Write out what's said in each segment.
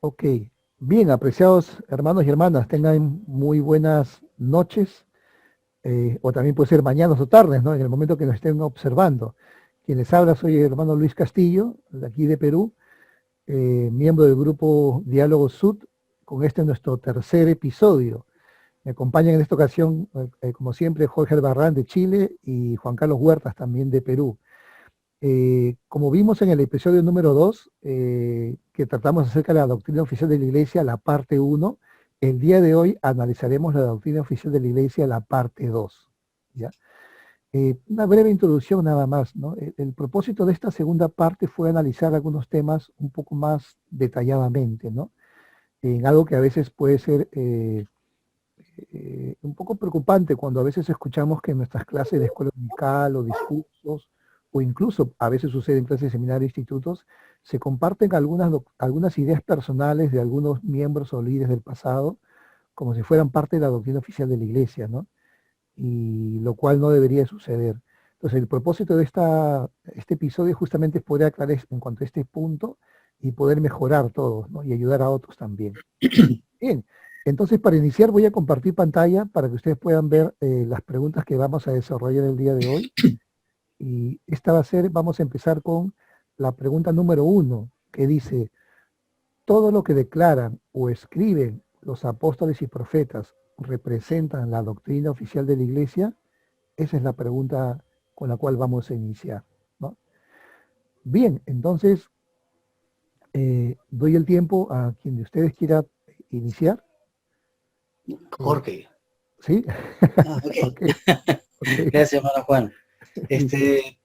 Ok, bien, apreciados hermanos y hermanas, tengan muy buenas noches, o también puede ser mañanas o tardes, ¿no? En el momento que nos estén observando. Quien les habla soy el hermano Luis Castillo, de aquí de Perú, miembro del grupo Diálogo Sud, con este nuestro tercer episodio. Me acompañan en esta ocasión, como siempre, Jorge Albarrán de Chile y Juan Carlos Huertas también de Perú. Como vimos en el episodio número 2, que tratamos acerca de la doctrina oficial de la Iglesia, la parte uno, el día de hoy analizaremos la doctrina oficial de la Iglesia, la parte 2. ¿Ya? Una breve introducción nada más, ¿no? El propósito de esta segunda parte fue analizar algunos temas un poco más detalladamente, ¿no? En algo que a veces puede ser un poco preocupante cuando a veces escuchamos que en nuestras clases de escuela dominical o discursos, o incluso a veces sucede en clases de seminario e institutos, se comparten algunas ideas personales de algunos miembros o líderes del pasado, como si fueran parte de la doctrina oficial de la Iglesia, ¿no? Y lo cual no debería suceder. Entonces, el propósito de este episodio justamente es poder aclarar en cuanto a este punto y poder mejorar todos, ¿no? Y ayudar a otros también. Bien, entonces para iniciar voy a compartir pantalla para que ustedes puedan ver las preguntas que vamos a desarrollar el día de hoy. Y esta va a ser, vamos a empezar con la pregunta número uno, que dice, ¿todo lo que declaran o escriben los apóstoles y profetas representan la doctrina oficial de la Iglesia? Esa es la pregunta con la cual vamos a iniciar, ¿no? Bien, entonces doy el tiempo a quien de ustedes quiera iniciar. Eh, Jorge. ¿Sí? Ok. Ok, ok, Gracias, hermano Juan. listo. Este,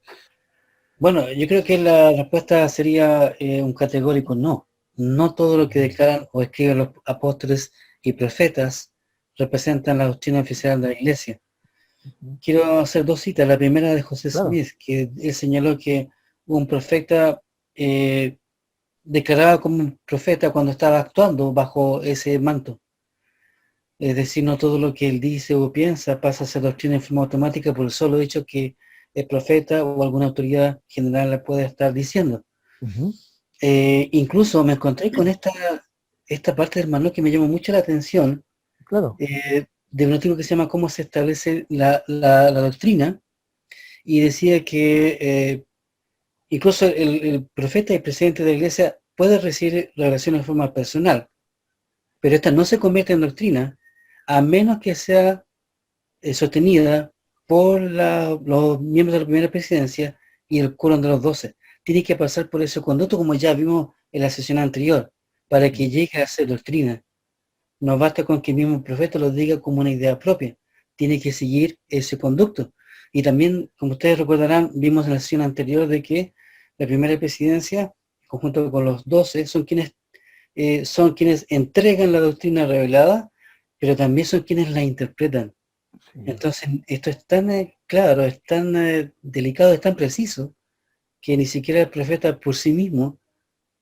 bueno, yo creo que la respuesta sería un categórico no. No todo lo que declaran o escriben los apóstoles y profetas representan la doctrina oficial de la Iglesia. Ujú. Quiero hacer dos citas. La primera de José Claro, Smith, que él señaló que un profeta eh, declaraba como un profeta cuando estaba actuando bajo ese manto. Es decir, no todo lo que él dice o piensa pasa a ser doctrina en forma automática por el solo hecho que el profeta o alguna autoridad general le puede estar diciendo. ujú, Incluso me encontré con esta parte, hermano, que me llamó mucho la atención, claro, de un artículo que se llama Cómo se establece la doctrina, y decía que incluso el profeta y presidente de la iglesia puede recibir revelaciones de forma personal, pero esta no se convierte en doctrina a menos que sea sostenida por los miembros de la primera presidencia y el quórum de los 12. Tiene que pasar por ese conducto, como ya vimos en la sesión anterior, para que llegue a ser doctrina. No basta con que el mismo profeta lo diga como una idea propia, tiene que seguir ese conducto. Y también, como ustedes recordarán, vimos en la sesión anterior de que la primera presidencia, en conjunto con los 12, son quienes entregan la doctrina revelada, pero también son quienes la interpretan. sí, Entonces, esto es tan claro, es tan delicado, es tan preciso, que ni siquiera el profeta por sí mismo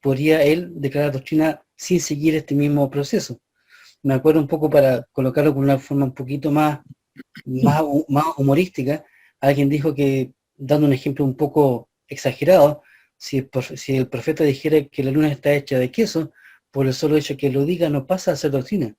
podría él declarar doctrina sin seguir este mismo proceso. Me acuerdo un poco para colocarlo con una forma un poquito más humorística, alguien dijo que, dando un ejemplo un poco exagerado, si el profeta dijera que la luna está hecha de queso, por el solo hecho que lo diga no pasa a ser doctrina.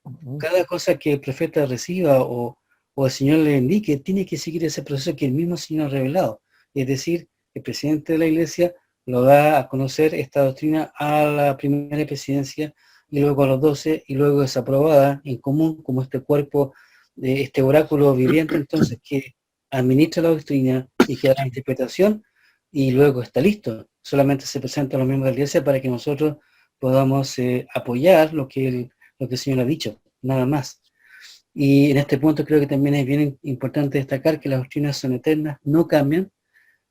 ujú, Cada cosa que el profeta reciba o el Señor le indique, tiene que seguir ese proceso que el mismo Señor ha revelado. Es decir, el presidente de la iglesia lo da a conocer esta doctrina a la primera presidencia y luego a los 12 y luego es aprobada en común como este cuerpo, de este oráculo viviente, entonces que administra la doctrina y que da la interpretación y luego está listo. Solamente se presenta a los miembros de la iglesia para que nosotros podamos apoyar lo que el Señor ha dicho, nada más. Y en este punto creo que también es bien importante destacar que las doctrinas son eternas, no cambian,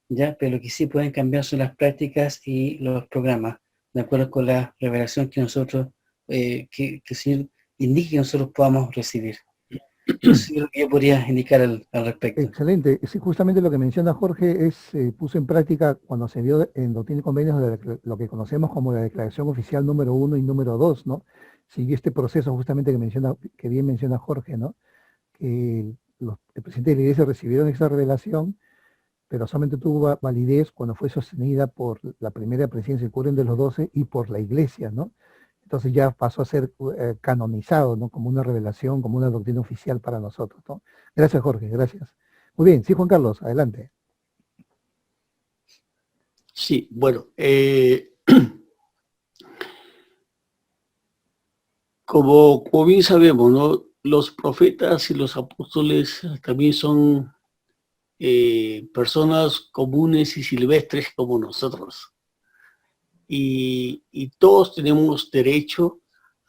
ya, pero lo que sí pueden cambiar son las prácticas y los programas, de acuerdo con la revelación que nosotros, que el Señor indique que nosotros podamos recibir. Eso es lo que yo podría indicar al respecto. excelente. Sí, justamente lo que menciona Jorge puso en práctica cuando se dio en Doctrina y Convenios lo que conocemos como la Declaración Oficial número uno y número 2, ¿no? Siguió este proceso justamente que bien menciona Jorge, ¿no? Que el presidente de la Iglesia recibieron esa revelación, pero solamente tuvo validez cuando fue sostenida por la primera presidencia, el quórum de los 12, y por la Iglesia, ¿no? Entonces ya pasó a ser canonizado, ¿no? Como una revelación, como una doctrina oficial para nosotros, ¿no? Gracias, Jorge, gracias. Muy bien, sí, Juan Carlos, adelante. Sí, bueno, como bien sabemos, ¿no? Los profetas y los apóstoles también son personas comunes y silvestres como nosotros. Y todos tenemos derecho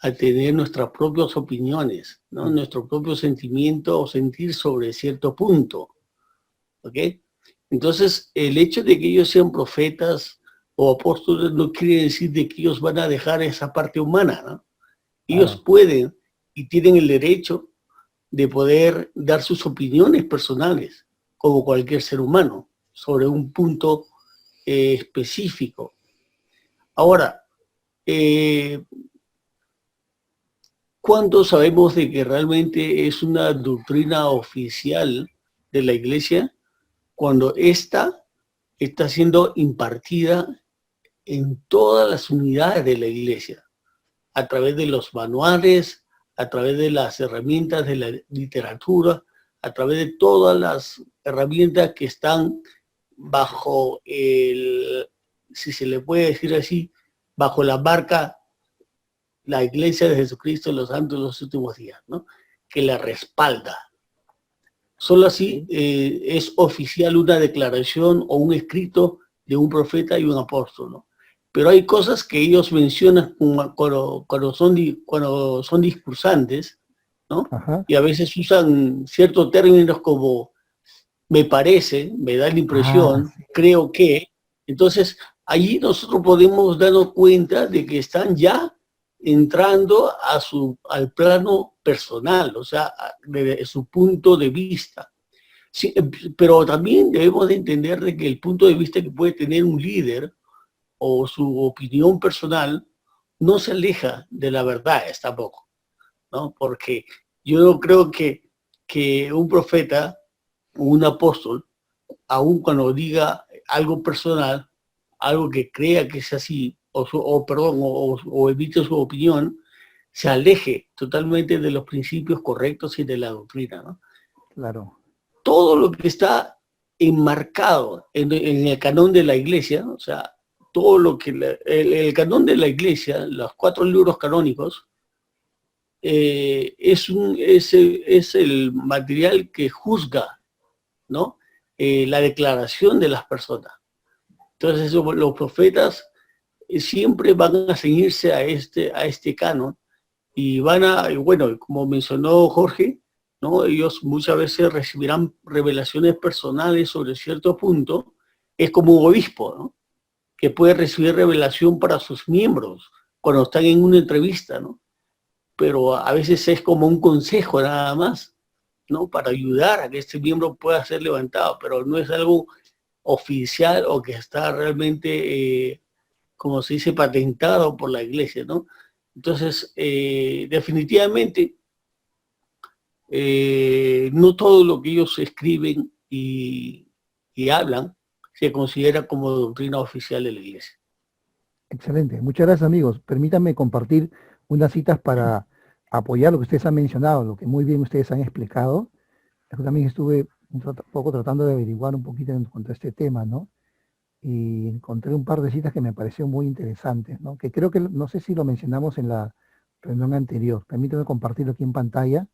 a tener nuestras propias opiniones, ¿no? Nuestro propio sentimiento o sentir sobre cierto punto, ¿ok? Entonces, el hecho de que ellos sean profetas o apóstoles no quiere decir de que ellos van a dejar esa parte humana, ¿no? Ellos pueden y tienen el derecho de poder dar sus opiniones personales, como cualquier ser humano, sobre un punto específico. Ahora, ¿cuándo sabemos de que realmente es una doctrina oficial de la Iglesia? Cuando ésta está siendo impartida en todas las unidades de la Iglesia, a través de los manuales, a través de las herramientas de la literatura, a través de todas las herramientas que están bajo el, si se le puede decir así, bajo la marca la Iglesia de Jesucristo en los santos de los últimos días, ¿no? Que la respalda. Solo así es oficial una declaración o un escrito de un profeta y un apóstol, ¿no? Pero hay cosas que ellos mencionan cuando son discursantes, ¿no? Ajá. Y a veces usan ciertos términos como me parece, me da la impresión, Sí. creo que. Entonces, allí nosotros podemos darnos cuenta de que están ya entrando al plano personal, o sea, de su punto de vista. Sí, pero también debemos de entender de que el punto de vista que puede tener un líder o su opinión personal no se aleja de la verdad tampoco, ¿no? Porque yo no creo que un profeta o un apóstol, aun cuando diga algo personal, algo que crea que es así, o emite su opinión, se aleje totalmente de los principios correctos y de la doctrina, ¿no? Claro. Todo lo que está enmarcado en el canon de la Iglesia, o sea, todo lo que el canon de la Iglesia, los 4 libros canónicos, es el material que juzga, ¿no? La declaración de las personas. Entonces los profetas siempre van a ceñirse a este canon y bueno, como mencionó Jorge, ¿no? Ellos muchas veces recibirán revelaciones personales sobre cierto punto. Es como un obispo, ¿no? Que puede recibir revelación para sus miembros cuando están en una entrevista, ¿no? Pero a veces es como un consejo nada más, ¿no? Para ayudar a que este miembro pueda ser levantado, pero no es algo oficial o que está realmente, como se dice, patentado por la Iglesia, ¿no? Entonces, definitivamente, no todo lo que ellos escriben y hablan se considera como doctrina oficial de la Iglesia. Excelente. Muchas gracias, amigos. Permítanme compartir unas citas para apoyar lo que ustedes han mencionado, lo que muy bien ustedes han explicado. Yo también estuve un poco tratando de averiguar un poquito en cuanto a este tema, ¿no? Y encontré un par de citas que me parecieron muy interesantes, ¿no? Que creo que, no sé si lo mencionamos en la reunión anterior. Permítanme compartirlo aquí en pantalla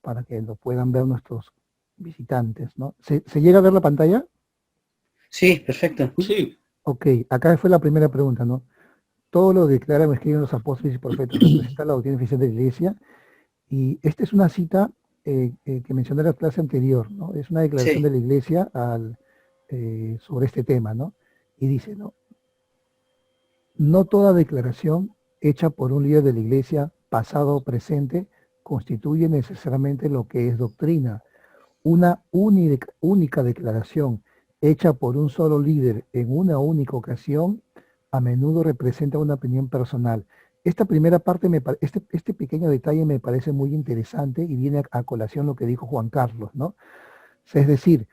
para que lo puedan ver nuestros visitantes, ¿no? ¿Se llega a ver la pantalla? Sí, perfecto. Sí. Ok, acá fue la primera pregunta, ¿no? Todo lo declaran o escriben los apóstoles y profetas, representa la doctrina oficial de la Iglesia. Y esta es una cita que mencioné en la clase anterior, ¿no? Es una declaración Sí. de la Iglesia sobre este tema, ¿no? Y dice, ¿no? No toda declaración hecha por un líder de la Iglesia, pasado o presente, constituye necesariamente lo que es doctrina. Una única declaración hecha por un solo líder en una única ocasión a menudo representa una opinión personal. Esta primera parte, este pequeño detalle me parece muy interesante y viene a colación lo que dijo Juan Carlos, ¿no? Es decir,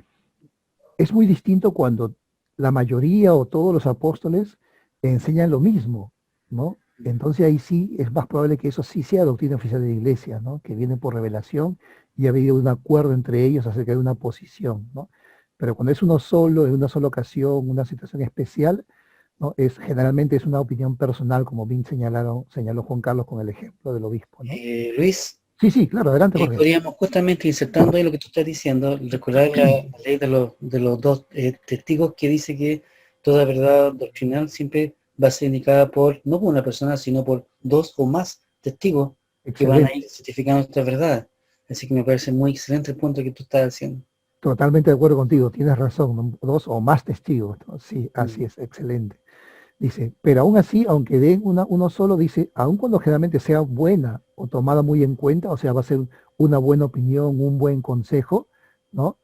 es muy distinto cuando la mayoría o todos los apóstoles enseñan lo mismo, ¿no? entonces ahí sí es más probable que eso sí sea doctrina oficial de la Iglesia, ¿no? Que viene por revelación y ha habido un acuerdo entre ellos acerca de una posición, ¿no? Pero cuando es uno solo, en una sola ocasión, una situación especial, ¿no? Generalmente es una opinión personal, como bien señaló Juan Carlos con el ejemplo del obispo, ¿no? Luis, Sí, sí, claro, adelante, Jorge. podríamos justamente insertando ahí lo que tú estás diciendo, recordar la ley de los dos testigos que dice que toda verdad doctrinal siempre va a ser indicada no por una persona, sino por dos o más testigos que van a Excelente, ir certificando esta verdad. Así que me parece muy excelente el punto que tú estás haciendo. totalmente de acuerdo contigo, tienes razón, ¿no? Dos o más testigos, ¿no? Sí, así Mm. es, excelente. Dice, pero aún así, aunque den uno solo, dice, aun cuando generalmente sea buena o tomada muy en cuenta, o sea, va a ser una buena opinión, un buen consejo, ¿no?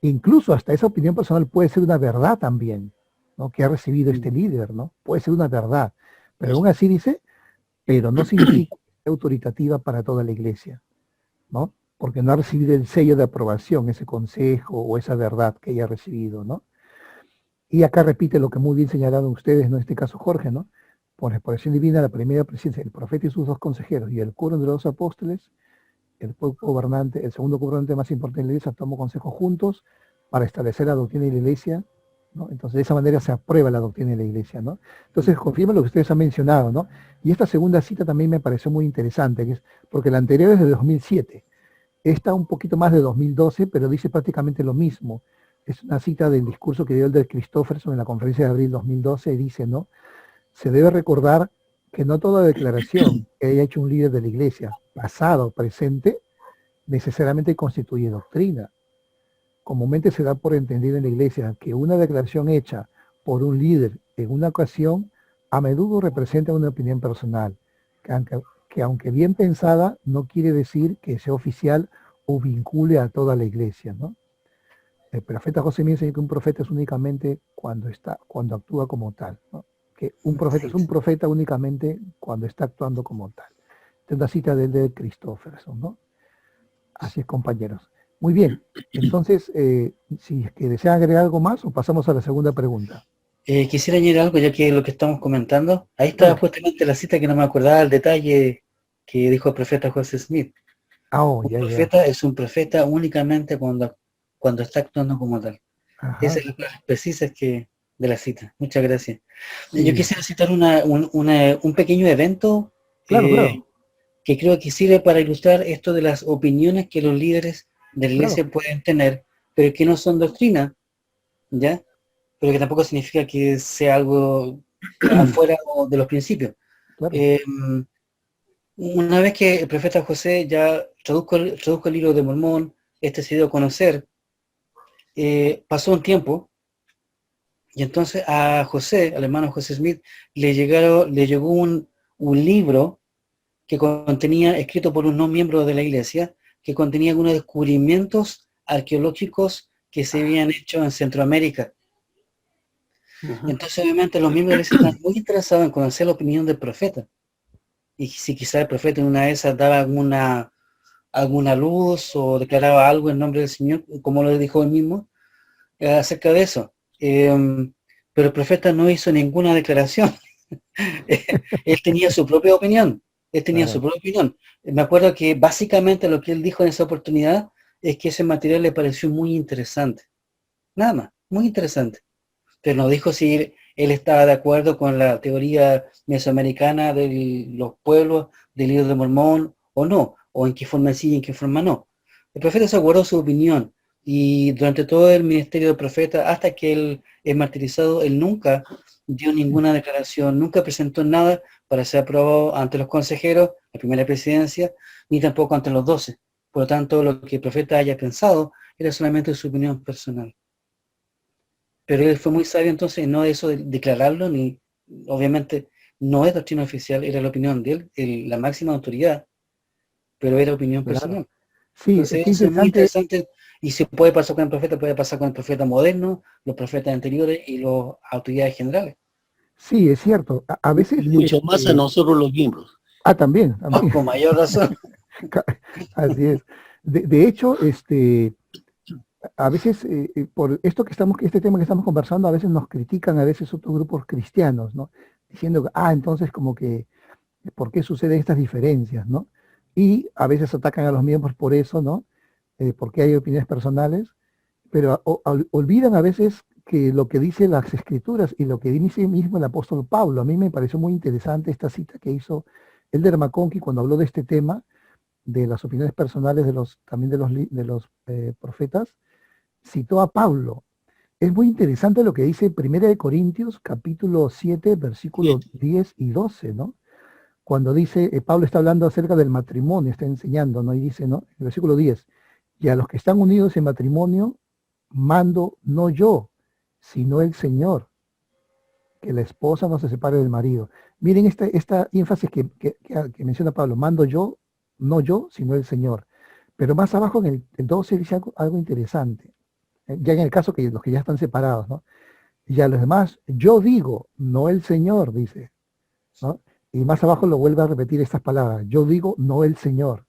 Incluso hasta esa opinión personal puede ser una verdad también, ¿no? Que ha recibido este líder, ¿no? Puede ser una verdad. Pero aún así dice, pero no significa que sea autoritativa para toda la iglesia, ¿no? Porque no ha recibido el sello de aprobación, ese consejo o esa verdad que haya recibido, ¿no? Y acá repite lo que muy bien señalaron ustedes, ¿no? En este caso Jorge, ¿no? Por exposición divina, la primera presidencia, el profeta y sus dos consejeros, y el quórum de los apóstoles, gobernante, el segundo gobernante más importante de la iglesia, tomó consejo juntos para establecer la doctrina de la iglesia, ¿no? Entonces, de esa manera se aprueba la doctrina de la iglesia, ¿no? Entonces, confirma lo que ustedes han mencionado, ¿no? Y esta segunda cita también me pareció muy interesante, que es, porque la anterior es de 2007, esta un poquito más de 2012, pero dice prácticamente lo mismo. Es una cita del discurso que dio el del Christofferson en la conferencia de abril 2012 y dice, ¿no? Se debe recordar que no toda declaración que haya hecho un líder de la iglesia, pasado o presente, necesariamente constituye doctrina. Comúnmente se da por entendido en la iglesia que una declaración hecha por un líder en una ocasión a menudo representa una opinión personal, que aunque bien pensada no quiere decir que sea oficial o vincule a toda la iglesia, ¿no? El profeta José me enseña que un profeta es únicamente cuando actúa como tal, ¿no? Que un profeta es un profeta únicamente cuando está actuando como tal. Esta es una cita de Christofferson, ¿no? Así es, compañeros. Muy bien. Entonces, si es que desean agregar algo más o pasamos a la segunda pregunta. Quisiera añadir algo, ya que lo que estamos comentando, ahí está Claro. justamente la cita que no me acordaba el detalle que dijo el profeta José Smith. Ah, oh, Un ya, ya. profeta es un profeta únicamente cuando está actuando como tal. Esa Ajá. es la palabra precisa de la cita. Muchas gracias. Yo Sí. quisiera citar un pequeño evento Claro, claro, que creo que sirve para ilustrar esto de las opiniones que los líderes de la claro, iglesia pueden tener, pero que no son doctrina, ¿ya? Pero que tampoco significa que sea algo afuera de los principios. claro. Eh, una vez que el profeta José ya tradujo el libro de Mormón, este se dio a conocer, pasó un tiempo, y entonces a José, al hermano José Smith, le llegó un libro que contenía, escrito por un no miembro de la iglesia, que contenía algunos descubrimientos arqueológicos que se habían hecho en Centroamérica. Entonces, obviamente, los miembros de la iglesia están muy interesados en conocer la opinión del profeta. Y si quizá el profeta en una de esas daba alguna luz o declaraba algo en nombre del Señor, como lo dijo él mismo, acerca de eso. Pero el profeta no hizo ninguna declaración. Él tenía su propia opinión. Él tenía su Claro. propia opinión. Me acuerdo que básicamente lo que él dijo en esa oportunidad es que ese material le pareció muy interesante. Nada más, muy interesante. Pero no dijo si él estaba de acuerdo con la teoría mesoamericana de los pueblos del libro de Mormón o no, o en qué forma sí y en qué forma no. El profeta se guardó su opinión y durante todo el ministerio del profeta, hasta que él es martirizado, él nunca dio ninguna declaración, nunca presentó nada para ser aprobado ante los consejeros, la primera presidencia, ni tampoco ante los 12. Por lo tanto, lo que el profeta haya pensado era solamente su opinión personal. Pero él fue muy sabio entonces en no eso de declararlo, ni obviamente no es doctrina oficial, era la opinión de él, la máxima autoridad, pero era opinión Claro. personal. Sí, Entonces qué eso es muy interesante. interesante y si puede pasar con el profeta, puede pasar con el profeta moderno, los profetas anteriores y las autoridades generales. Sí, es cierto. A veces, Mucho más a nosotros los miembros. también, también. Con mayor razón. Así es. De hecho, a veces, por esto este tema que estamos conversando, a veces nos critican a veces otros grupos cristianos, ¿no? Diciendo que, entonces como que ¿Por qué suceden estas diferencias, ¿no? Y a veces atacan a los miembros por eso, ¿no? Porque hay opiniones personales, pero olvidan a veces que lo que dicen las escrituras y lo que dice mismo el apóstol Pablo. A mí me pareció muy interesante esta cita que hizo Elder McConkie cuando habló de este tema, de las opiniones personales también de los profetas. Citó a Pablo. Es muy interesante lo que dice 1 Corintios capítulo 7, versículos 10 y 12, ¿no? Cuando dice, Pablo está hablando acerca del matrimonio, está enseñando, ¿no? Y dice, ¿no? El versículo 10, y a los que están unidos en matrimonio, mando no yo, sino el Señor, que la esposa no se separe del marido. Miren esta énfasis que menciona Pablo, mando yo, no yo, sino el Señor. Pero más abajo en el 12 dice algo interesante, ya en el caso que los que ya están separados, ¿no? Y a los demás, yo digo, no el Señor, dice, ¿no? Y más abajo lo vuelve a repetir estas palabras, yo digo, no el Señor.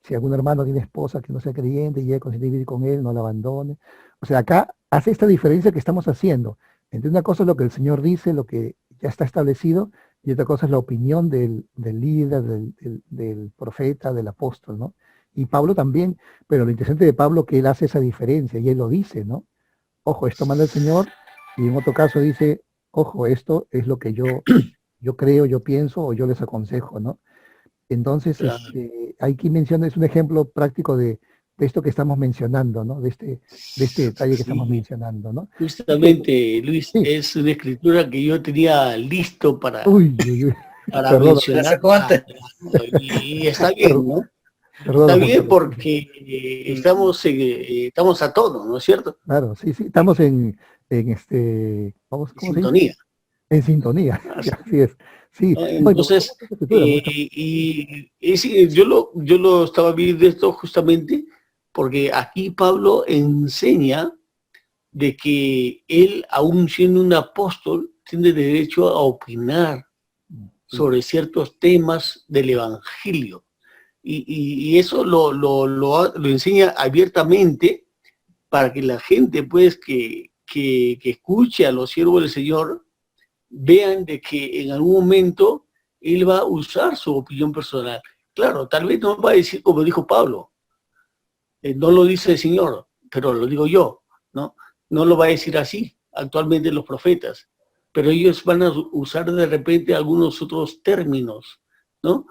Si algún hermano tiene esposa que no sea creyente y ella consigue vivir con él, no la abandone. O sea, acá hace esta diferencia que estamos haciendo. Entre una cosa es lo que el Señor dice, lo que ya está establecido, y otra cosa es la opinión del líder, del profeta, del apóstol, ¿no? Y Pablo también, pero lo interesante de Pablo es que él hace esa diferencia y él lo dice, ¿no? Ojo, esto manda el Señor, y en otro caso dice, ojo, esto es lo que yo creo, yo pienso o yo les aconsejo, ¿no? Entonces, Claro. aquí menciona, es un ejemplo práctico de esto que estamos mencionando, ¿no? De este detalle que estamos mencionando, ¿no? Justamente, Luis, Sí. es una escritura que yo tenía listo para Perdón, mencionar. Y está bien, ¿no? Perdón, Está bien porque estamos a tono, ¿no es cierto? Claro, sí, estamos en ¿cómo sintonía. En sintonía, así es. Sí. Entonces, yo lo estaba viendo esto justamente porque aquí Pablo enseña de que él, aún siendo un apóstol, tiene derecho a opinar sobre ciertos temas del Evangelio. Y eso lo enseña abiertamente para que la gente, pues, que escuche a los siervos del Señor, vean de que en algún momento él va a usar su opinión personal. Claro, tal vez no va a decir como dijo Pablo, no lo dice el Señor, pero lo digo yo, ¿no? No lo va a decir así actualmente los profetas, pero ellos van a usar de repente algunos otros términos, ¿no?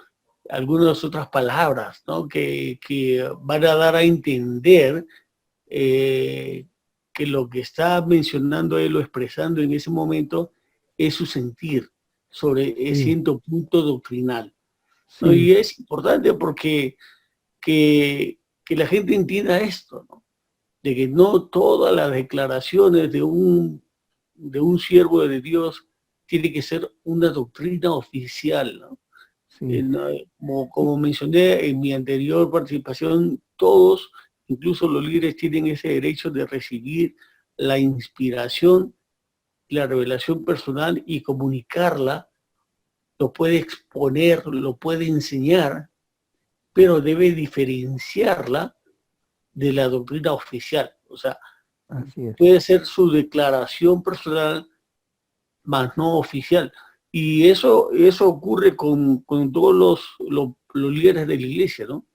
Algunas otras palabras, ¿no? Que van a dar a entender que lo que está mencionando él o expresando en ese momento es su sentir sobre cierto punto doctrinal, ¿no? Y es importante porque que la gente entienda esto, ¿no? De que no todas las declaraciones de un siervo de Dios tiene que ser una doctrina oficial, ¿no? Sí. Como mencioné en mi anterior participación, todos, incluso los líderes, tienen ese derecho de recibir la inspiración, la revelación personal y comunicarla. Lo puede exponer, lo puede enseñar, pero debe diferenciarla de la doctrina oficial. O sea, puede ser su declaración personal, más no oficial. Y eso ocurre con todos los líderes de la iglesia, ¿no?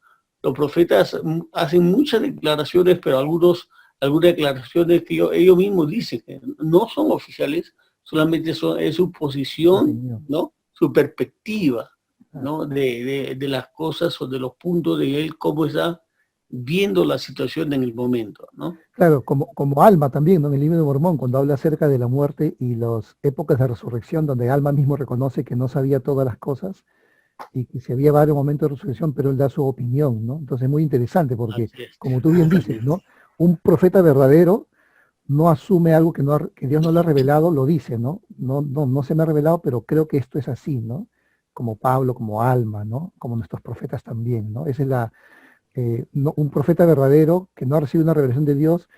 Los profetas hacen muchas declaraciones, pero algunas declaraciones que ellos mismos dicen que no son oficiales, solamente es su posición, ¿no? Su perspectiva, ¿no? De las cosas o de los puntos de él, cómo está viendo la situación en el momento, ¿no? Claro, como Alma también, ¿no? En el libro de Mormón, cuando habla acerca de la muerte y las épocas de resurrección, donde Alma mismo reconoce que no sabía todas las cosas y que si había varios momentos de resurrección, pero él da su opinión, ¿no? Entonces es muy interesante porque, como tú bien dices, ¿no? Un profeta verdadero no asume algo que Dios no le ha revelado, lo dice, ¿no? No se me ha revelado, pero creo que esto es así, ¿no? Como Pablo, como Alma, ¿no? Como nuestros profetas también, ¿no? Esa es un profeta verdadero que no ha recibido una revelación de Dios,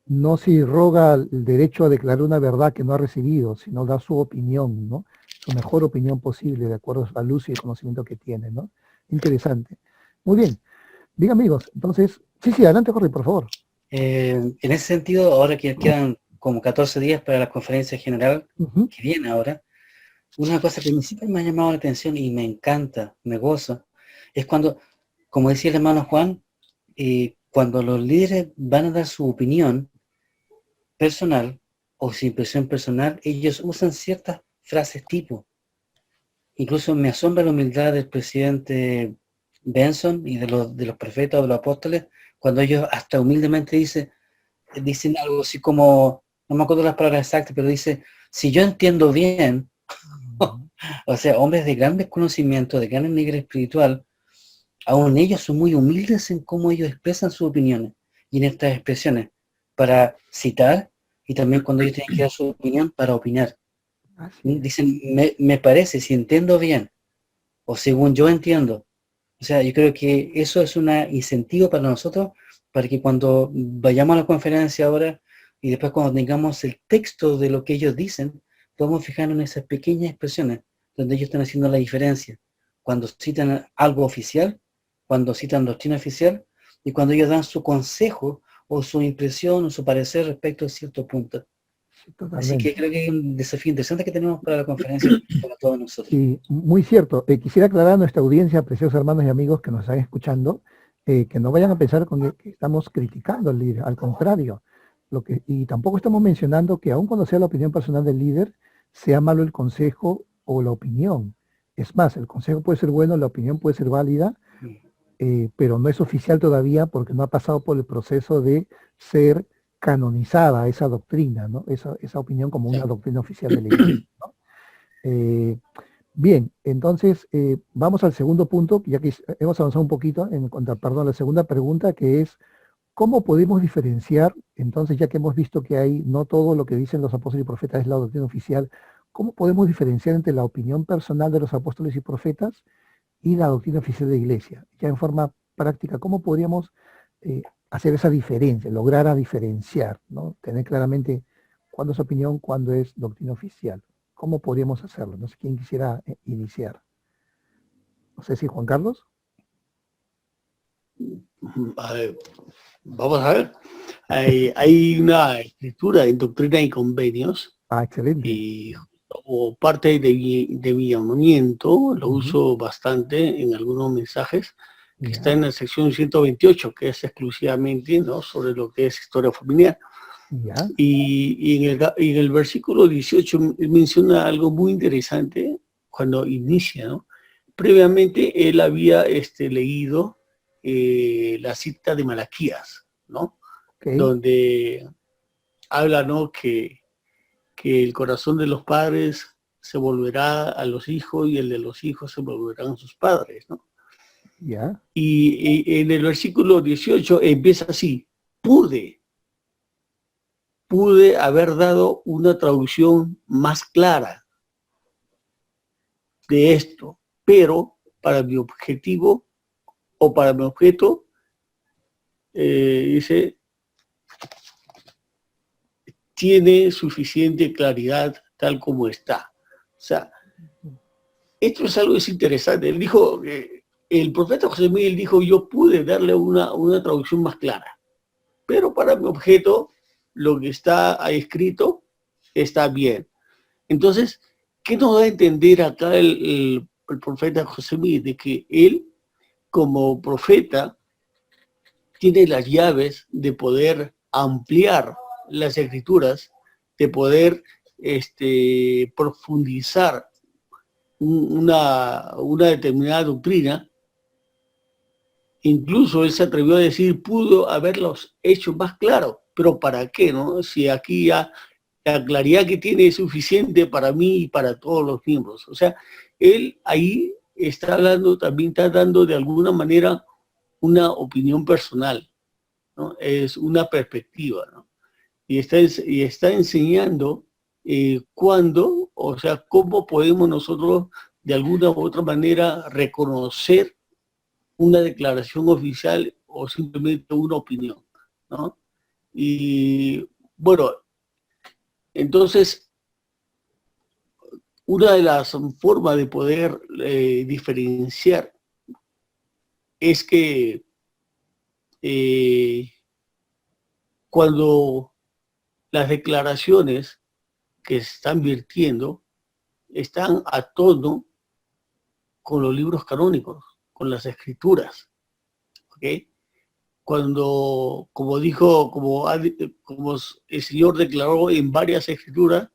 no se roga el derecho a declarar una verdad que no ha recibido, sino da su opinión, ¿no? Su mejor opinión posible, de acuerdo a la luz y el conocimiento que tiene, ¿no? Interesante. Muy bien. Bien, amigos. Entonces, sí, adelante, Jorge, por favor. En ese sentido, ahora que quedan como 14 días para la conferencia general que viene ahora, una cosa que siempre me ha llamado la atención y me encanta, me goza, es cuando, como decía el hermano Juan, cuando los líderes van a dar su opinión personal o su impresión personal, ellos usan ciertas frases tipo. Incluso me asombra la humildad del presidente Benson y de los profetas o de los apóstoles, cuando ellos hasta humildemente dicen algo así como, no me acuerdo las palabras exactas, pero dice, si yo entiendo bien, o sea, hombres de grandes conocimientos, de gran nivel espiritual, aún ellos son muy humildes en cómo ellos expresan sus opiniones y en estas expresiones, para citar y también cuando ellos tienen que dar su opinión para opinar. Así es. Dicen, me parece, si entiendo bien, o según yo entiendo. O sea, yo creo que eso es un incentivo para nosotros, para que cuando vayamos a la conferencia ahora y después cuando tengamos el texto de lo que ellos dicen, podamos fijarnos en esas pequeñas expresiones donde ellos están haciendo la diferencia. Cuando citan algo oficial, cuando citan doctrina oficial y cuando ellos dan su consejo o su impresión o su parecer respecto a cierto punto. Sí, Así que totalmente. creo que hay un desafío interesante que tenemos para la conferencia para todos nosotros. Sí, muy cierto. Quisiera aclarar a nuestra audiencia, preciosos hermanos y amigos que nos están escuchando, que no vayan a pensar que estamos criticando al líder, al contrario. Y tampoco estamos mencionando que aun cuando sea la opinión personal del líder, sea malo el consejo o la opinión. Es más, el consejo puede ser bueno, la opinión puede ser válida, pero no es oficial todavía porque no ha pasado por el proceso de ser canonizada esa doctrina, ¿no? Esa opinión como una Sí. doctrina oficial de la iglesia, ¿no? Eh, Bien, entonces vamos al segundo punto, ya que hemos avanzado un poquito en cuanto, perdón, a la segunda pregunta, que es, ¿cómo podemos diferenciar, entonces ya que hemos visto que hay, no todo lo que dicen los apóstoles y profetas es la doctrina oficial, ¿cómo podemos diferenciar entre la opinión personal de los apóstoles y profetas y la doctrina oficial de la iglesia? Ya en forma práctica, ¿cómo podríamos hacer esa diferencia, lograr a diferenciar, ¿no? Tener claramente cuándo es opinión, cuándo es doctrina oficial? ¿Cómo podríamos hacerlo? No sé quién quisiera iniciar. No sé si Juan Carlos. A ver, vamos a ver. Hay una escritura en Doctrina y Convenios Ah, excelente. y como parte de mi llamamiento, lo Ujú. uso bastante en algunos mensajes, que está Ya, en la sección 128, que es exclusivamente, ¿no?, sobre lo que es historia familiar. ya, Y en el versículo 18 menciona algo muy interesante cuando inicia, ¿no? Previamente él había leído la cita de Malaquías, ¿no? ok, Donde habla, ¿no?, que el corazón de los padres se volverá a los hijos y el de los hijos se volverán a sus padres, ¿no? ya, Y en el versículo 18 empieza así: pude haber dado una traducción más clara de esto, pero para mi objetivo o para mi objeto, dice, tiene suficiente claridad tal como está. O sea, esto es algo es interesante. Él dijo, el profeta José Miguel dijo, yo pude darle una traducción más clara, pero para mi objeto, lo que está ahí escrito está bien. Entonces, ¿qué nos da a entender acá el profeta José Miguel? De que él, como profeta, tiene las llaves de poder ampliar las escrituras, de poder profundizar una determinada doctrina. Incluso él se atrevió a decir, pudo haberlos hecho más claros, pero ¿para qué, no? Si aquí ya la claridad que tiene es suficiente para mí y para todos los miembros. O sea, él ahí está hablando, también está dando de alguna manera una opinión personal, ¿no? Es una perspectiva, ¿no? Y está enseñando cuándo, o sea, cómo podemos nosotros de alguna u otra manera reconocer una declaración oficial o simplemente una opinión, ¿no? Y bueno, entonces, una de las formas de poder diferenciar es que eh, cuando las declaraciones que se están virtiendo están a tono con los libros canónicos, con las escrituras. ¿Okay? Cuando, como el Señor declaró en varias escrituras,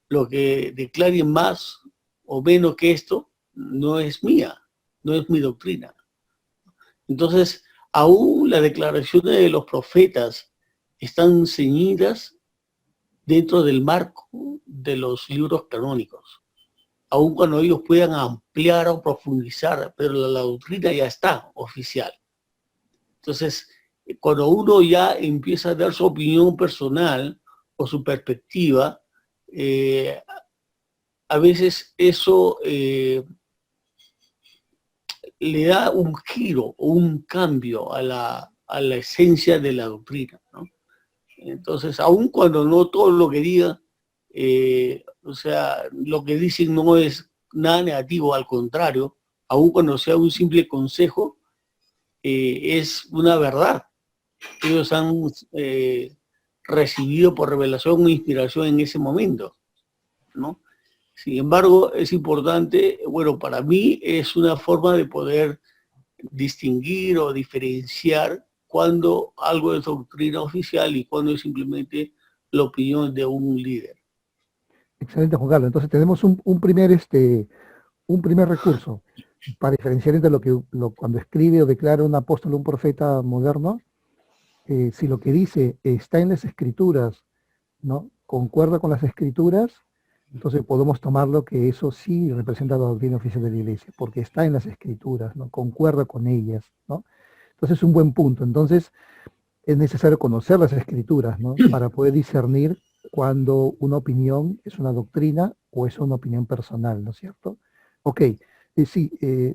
lo que declare más o menos que esto no es mía, no es mi doctrina. Entonces, aún las declaraciones de los profetas están ceñidas dentro del marco de los libros canónicos, aun cuando ellos puedan ampliar o profundizar, pero la doctrina ya está oficial. Entonces, cuando uno ya empieza a dar su opinión personal o su perspectiva, a veces eso le da un giro o un cambio a la esencia de la doctrina, ¿no? Entonces, aun cuando no todo lo que diga, o sea, lo que dicen no es nada negativo, al contrario, aun cuando sea un simple consejo, es una verdad. Ellos han recibido por revelación o inspiración en ese momento, ¿no? Sin embargo, es importante, bueno, para mí es una forma de poder distinguir o diferenciar cuando algo es doctrina oficial y cuando es simplemente la opinión de un líder. Excelente, Juan Carlos. Entonces tenemos un primer recurso para diferenciar entre cuando escribe o declara un apóstol o un profeta moderno. Si lo que dice está en las escrituras, ¿no? Concuerda con las escrituras, entonces podemos tomarlo que eso sí representa la doctrina oficial de la iglesia, porque está en las escrituras, ¿no? Concuerda con ellas, ¿no? Entonces es un buen punto. Entonces es necesario conocer las escrituras, ¿no? Para poder discernir cuando una opinión es una doctrina o es una opinión personal, ¿no es cierto? Ok, sí,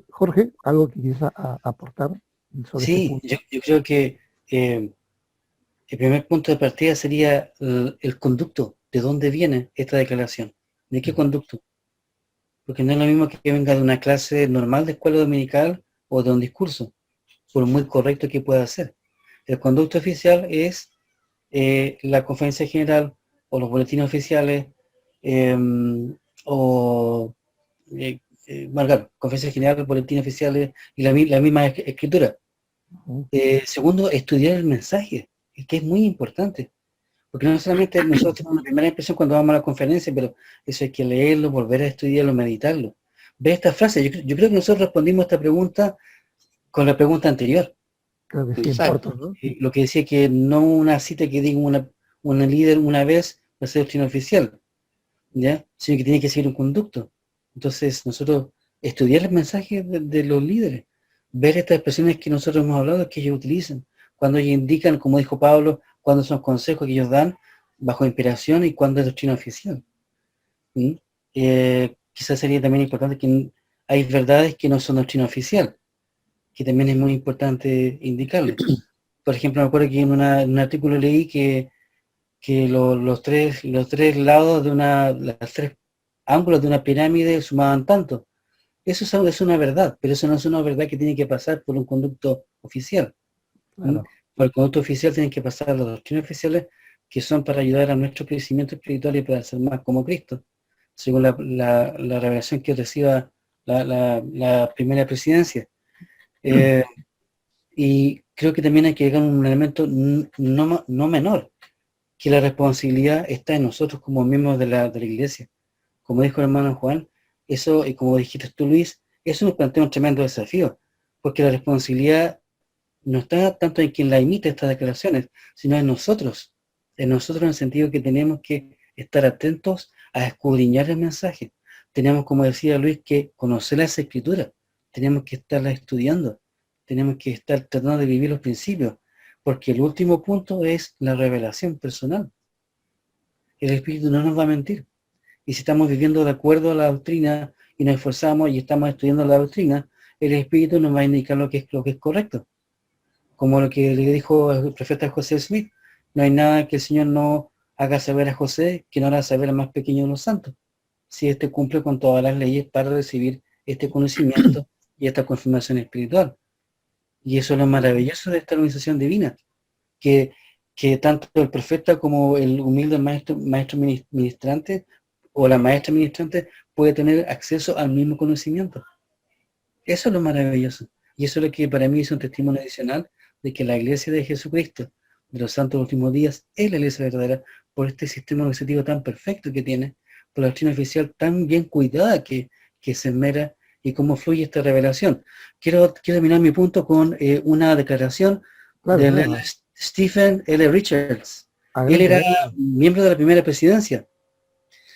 Jorge, ¿algo que quieras aportar sobre este punto? Sí, yo creo que el primer punto de partida sería el conducto, de dónde viene esta declaración, de qué conducto. Porque no es lo mismo que venga de una clase normal de escuela dominical o de un discurso, por muy correcto que pueda ser. El conducto oficial es la conferencia general o los boletines oficiales conferencia general, boletines oficiales y la misma escritura. Segundo, estudiar el mensaje, que es muy importante. Porque no solamente nosotros tenemos una primera impresión cuando vamos a la conferencia, pero eso hay que leerlo, volver a estudiarlo, meditarlo. Ver esta frase, yo creo que nosotros respondimos a esta pregunta con la pregunta anterior. Creo que sí, Exacto, importa. ¿no? Lo que decía que no una cita que diga una líder una vez va a ser doctrina oficial, ¿ya? Sino que tiene que seguir un conducto. Entonces, nosotros estudiar el mensaje de los líderes, ver estas expresiones que nosotros hemos hablado, que ellos utilizan, cuando ellos indican, como dijo Pablo, cuándo son consejos que ellos dan bajo inspiración y cuándo es doctrina oficial. ¿Sí? Quizás sería también importante que hay verdades que no son doctrina oficial, que también es muy importante indicarle. Por ejemplo, me acuerdo que en un artículo leí que los tres lados de los tres ángulos de una pirámide sumaban tanto. Eso es una verdad, pero eso no es una verdad que tiene que pasar por un conducto oficial. Claro. Por el conducto oficial tienen que pasar las doctrinas oficiales que son para ayudar a nuestro crecimiento espiritual y para ser más como Cristo, según la revelación que reciba la primera presidencia. Y creo que también hay que llegar a un elemento no menor, que la responsabilidad está en nosotros como miembros de la iglesia. Como dijo el hermano Juan, eso, y como dijiste tú, Luis, eso nos plantea un tremendo desafío, porque la responsabilidad no está tanto en quien la imite estas declaraciones, sino en nosotros en el sentido que tenemos que estar atentos a escudriñar el mensaje. Tenemos, como decía Luis, que conocer las escrituras, tenemos que estarlas estudiando, tenemos que estar tratando de vivir los principios, porque el último punto es la revelación personal. El Espíritu no nos va a mentir. Y si estamos viviendo de acuerdo a la doctrina y nos esforzamos y estamos estudiando la doctrina, el Espíritu nos va a indicar lo que es correcto. Como lo que le dijo el profeta José Smith, no hay nada que el Señor no haga saber a José que no hará saber al más pequeño de los santos, si éste cumple con todas las leyes para recibir este conocimiento y esta confirmación espiritual. Y eso es lo maravilloso de esta organización divina, que tanto el profeta como el humilde maestro ministrante o la maestra ministrante puede tener acceso al mismo conocimiento. Eso es lo maravilloso. Y eso es lo que para mí es un testimonio adicional de que la iglesia de Jesucristo, de los santos últimos días, es la iglesia verdadera por este sistema organizativo tan perfecto que tiene, por la doctrina oficial tan bien cuidada que se esmera y cómo fluye esta revelación. Quiero terminar mi punto con una declaración de Stephen L. Richards. Él era miembro de la primera presidencia.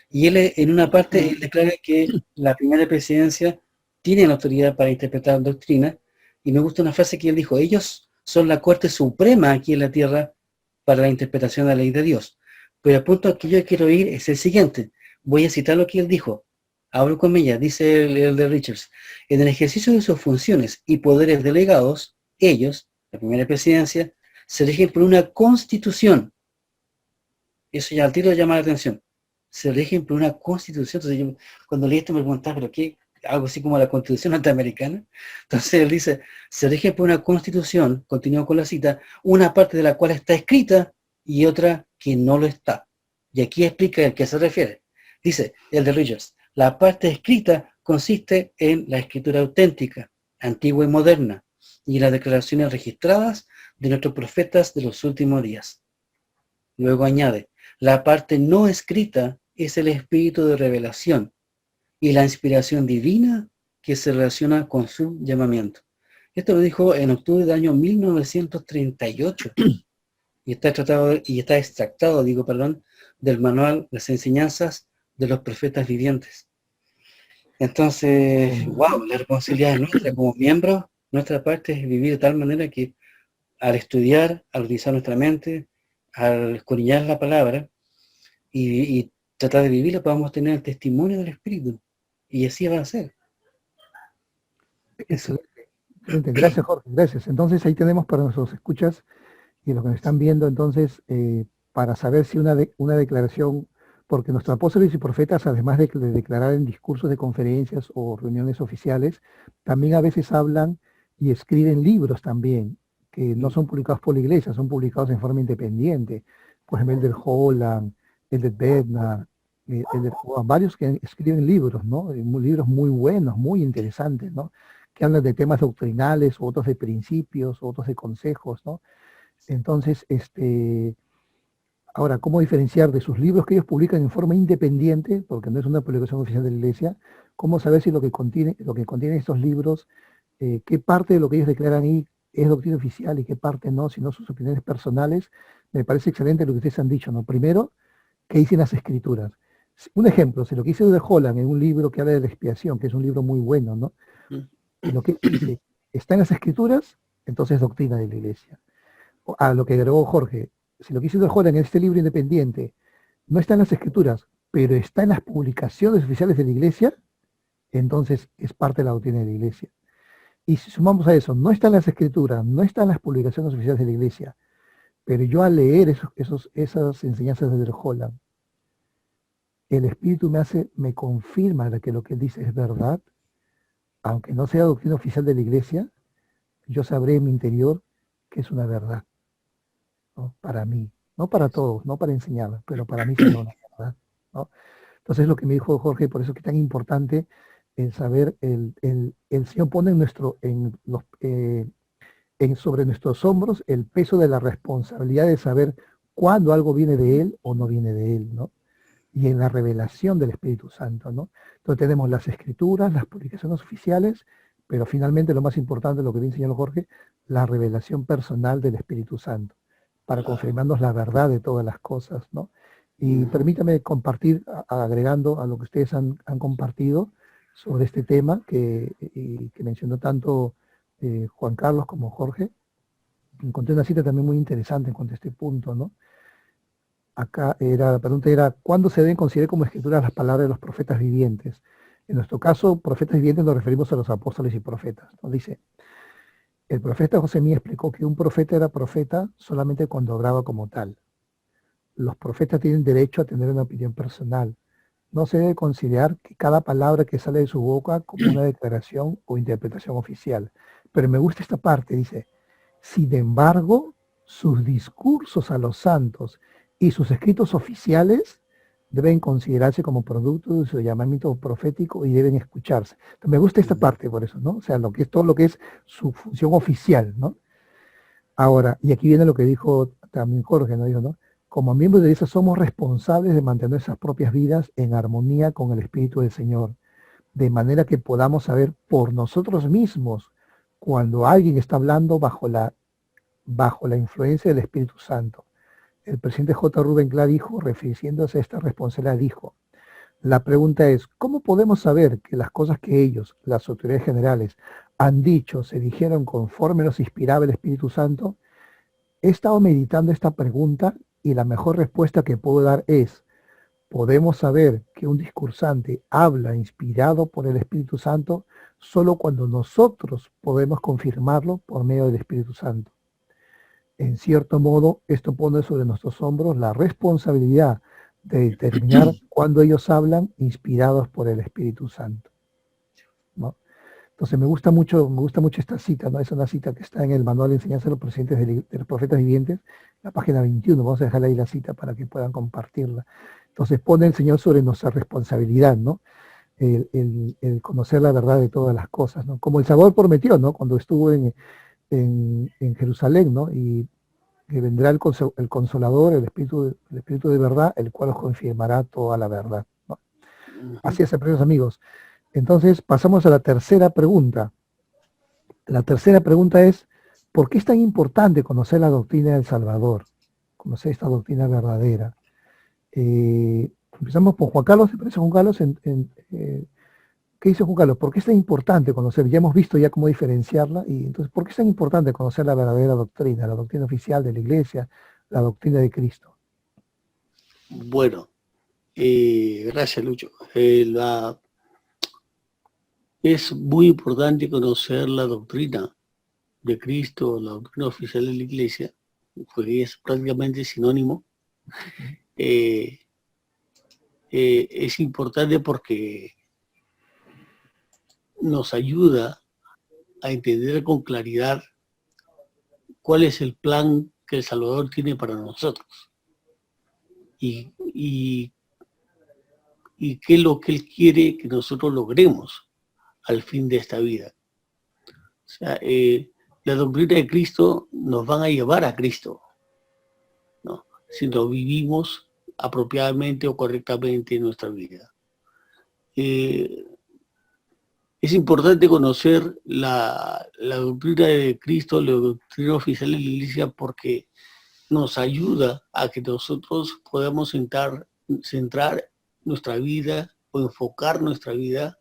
Y él en una parte él declara que la primera presidencia tiene la autoridad para interpretar doctrina, y me gusta una frase que él dijo: ellos son la Corte Suprema aquí en la tierra para la interpretación de la ley de Dios. Pero el punto que yo quiero ir es el siguiente. Voy a citar lo que él dijo. Abro comillas, dice el de Richards: en el ejercicio de sus funciones y poderes delegados, ellos, la primera presidencia, se rigen por una constitución. Eso ya al tiro llama la atención. Se rigen por una constitución. Entonces yo, cuando leí esto me preguntaba, ¿pero qué? Algo así como la constitución norteamericana. Entonces él dice, se rigen por una constitución, continúo con la cita, una parte de la cual está escrita y otra que no lo está. Y aquí explica a qué se refiere. Dice el de Richards: la parte escrita consiste en la escritura auténtica, antigua y moderna, y las declaraciones registradas de nuestros profetas de los últimos días. Luego añade: la parte no escrita es el espíritu de revelación y la inspiración divina que se relaciona con su llamamiento. Esto lo dijo en octubre del año 1938 y está extractado del manual Las enseñanzas de los profetas vivientes. Entonces, wow, la responsabilidad es nuestra como miembros. Nuestra parte es vivir de tal manera que al estudiar, al utilizar nuestra mente, al escudriñar la palabra y tratar de vivirla, podamos tener el testimonio del Espíritu. Y así va a ser. Excelente. Gracias, Jorge, gracias. Entonces ahí tenemos para nuestros escuchas y los que nos están viendo, entonces, para saber si una declaración, porque nuestros apóstoles y profetas, además de declarar en discursos de conferencias o reuniones oficiales, también a veces hablan y escriben libros también, que no son publicados por la iglesia, son publicados en forma independiente. Por ejemplo, el del Holland, el de Bednar, varios que escriben libros, ¿no? Libros muy buenos, muy interesantes, ¿no? Que hablan de temas doctrinales, otros de principios, otros de consejos, ¿no? Entonces, ahora, ¿cómo diferenciar de sus libros que ellos publican en forma independiente, porque no es una publicación oficial de la iglesia? ¿Cómo saber si lo que contienen estos libros, qué parte de lo que ellos declaran ahí es doctrina oficial y qué parte no, sino sus opiniones personales? Me parece excelente lo que ustedes han dicho, ¿no? Primero, ¿qué dicen las escrituras? Un ejemplo, si lo que dice de Holland en un libro que habla de la expiación, que es un libro muy bueno, ¿no? Y lo que dice está en las escrituras, entonces es doctrina de la iglesia. A lo que agregó Jorge, si lo que dice de Holland en este libro independiente no está en las escrituras, pero está en las publicaciones oficiales de la iglesia, entonces es parte de la doctrina de la iglesia. Y si sumamos a eso, no está en las escrituras, no está en las publicaciones oficiales de la iglesia, pero yo al leer esas enseñanzas de Holland, el Espíritu me confirma de que lo que él dice es verdad, aunque no sea doctrina oficial de la iglesia, yo sabré en mi interior que es una verdad, ¿no? Para mí, no para todos, no para enseñarla, pero para mí será una verdad, ¿no? Entonces lo que me dijo Jorge, por eso es que es tan importante el saber, el Señor pone sobre nuestros hombros el peso de la responsabilidad de saber cuándo algo viene de Él o no viene de Él, ¿no? Y en la revelación del Espíritu Santo, ¿no? Entonces tenemos las escrituras, las publicaciones oficiales, pero finalmente lo más importante, lo que bien señaló Jorge, la revelación personal del Espíritu Santo, para confirmarnos la verdad de todas las cosas, ¿no? Y permítame compartir, agregando a lo que ustedes han compartido sobre este tema que mencionó tanto Juan Carlos como Jorge. Encontré una cita también muy interesante en cuanto a este punto, ¿no? Acá la pregunta era, ¿cuándo se deben considerar como escrituras las palabras de los profetas vivientes? En nuestro caso, profetas vivientes nos referimos a los apóstoles y profetas. Nos dice, el profeta José Mí explicó que un profeta era profeta solamente cuando obraba como tal. Los profetas tienen derecho a tener una opinión personal. No se debe considerar que cada palabra que sale de su boca como una declaración o interpretación oficial. Pero me gusta esta parte, dice, sin embargo, sus discursos a los santos y sus escritos oficiales deben considerarse como producto de su llamamiento profético y deben escucharse. Entonces, me gusta esta parte por eso, ¿no? O sea, lo que es todo lo que es su función oficial, ¿no? Ahora, y aquí viene lo que dijo también Jorge, ¿no? Dijo, ¿no? Como miembros de esa somos responsables de mantener nuestras propias vidas en armonía con el Espíritu del Señor, de manera que podamos saber por nosotros mismos cuando alguien está hablando bajo la influencia del Espíritu Santo. El presidente J. Rubén Clark dijo, refiriéndose a esta responsabilidad, dijo, la pregunta es, ¿cómo podemos saber que las cosas que ellos, las autoridades generales, han dicho, se dijeron conforme los inspiraba el Espíritu Santo? He estado meditando esta pregunta y la mejor respuesta que puedo dar es, podemos saber que un discursante habla inspirado por el Espíritu Santo solo cuando nosotros podemos confirmarlo por medio del Espíritu Santo. En cierto modo, esto pone sobre nuestros hombros la responsabilidad de determinar cuándo ellos hablan inspirados por el Espíritu Santo, ¿no? Entonces me gusta mucho esta cita, ¿no? Es una cita que está en el manual de enseñanza de los presidentes de los profetas vivientes, la página 21, vamos a dejar ahí la cita para que puedan compartirla. Entonces pone el Señor sobre nuestra responsabilidad, ¿no? El conocer la verdad de todas las cosas, ¿no? Como el Salvador prometió, ¿no? Cuando estuvo en Jerusalén, ¿no? Y que vendrá el Consolador, el Espíritu de verdad, el cual os confirmará toda la verdad, ¿no? Así es, apreciados amigos. Entonces pasamos a la tercera pregunta. La tercera pregunta es, ¿por qué es tan importante conocer la doctrina del Salvador? Conocer esta doctrina verdadera. Empezamos por Juan Carlos, ¿te parece, Juan Carlos? ¿Qué dice Juan Carlos? ¿Por qué es tan importante conocer? Ya hemos visto ya cómo diferenciarla, y entonces, ¿por qué es tan importante conocer la verdadera doctrina, la doctrina oficial de la Iglesia, la doctrina de Cristo? Bueno, gracias, Lucho. Es muy importante conocer la doctrina de Cristo, la doctrina oficial de la Iglesia, porque es prácticamente sinónimo. Es importante porque nos ayuda a entender con claridad cuál es el plan que el Salvador tiene para nosotros y qué es lo que Él quiere que nosotros logremos al fin de esta vida. O sea, la doctrina de Cristo nos van a llevar a Cristo, ¿no? Si lo vivimos apropiadamente o correctamente en nuestra vida. Es importante conocer la doctrina de Cristo, la doctrina oficial de la Iglesia, porque nos ayuda a que nosotros podamos centrar nuestra vida o enfocar nuestra vida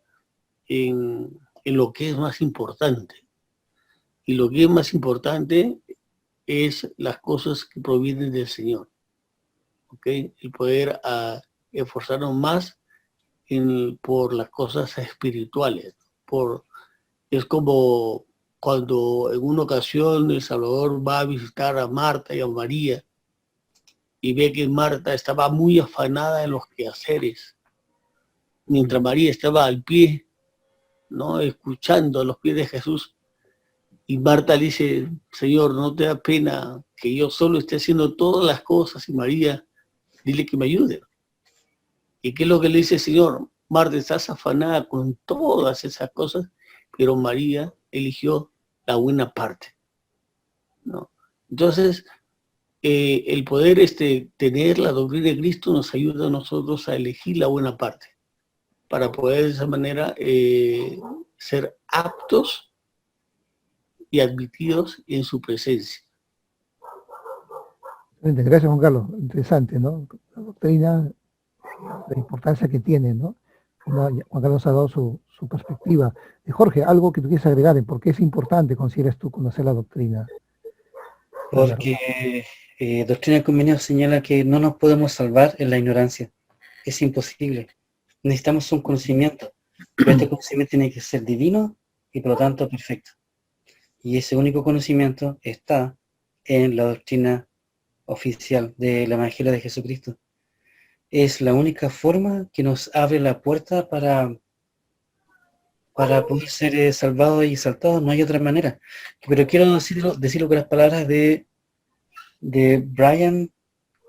en lo que es más importante. Y lo que es más importante es las cosas que provienen del Señor. ¿Okay? El poder esforzarnos más por las cosas espirituales. Es como cuando en una ocasión el Salvador va a visitar a Marta y a María y ve que Marta estaba muy afanada en los quehaceres, mientras María estaba al pie, ¿no? Escuchando a los pies de Jesús. Y Marta le dice, Señor, ¿no te da pena que yo solo esté haciendo todas las cosas? Y María, dile que me ayude. ¿Y qué es lo que le dice el Señor? Marta, estás afanada con todas esas cosas, pero María eligió la buena parte, ¿no? Entonces, el poder tener la doctrina de Cristo nos ayuda a nosotros a elegir la buena parte, para poder de esa manera ser aptos y admitidos en su presencia. Gracias, Juan Carlos. Interesante, ¿no? La doctrina, la importancia que tiene, ¿no? Juan Carlos ha dado su perspectiva. Jorge, algo que tú quieres agregar, ¿en por qué es importante, consideras tú, conocer la doctrina? Porque Doctrina y Convenios señala que no nos podemos salvar en la ignorancia. Es imposible. Necesitamos un conocimiento, pero este conocimiento tiene que ser divino y por lo tanto perfecto. Y ese único conocimiento está en la doctrina oficial del Evangelio de Jesucristo. Es la única forma que nos abre la puerta para poder ser salvados y exaltados. No hay otra manera. Pero quiero decirlo con las palabras de Brian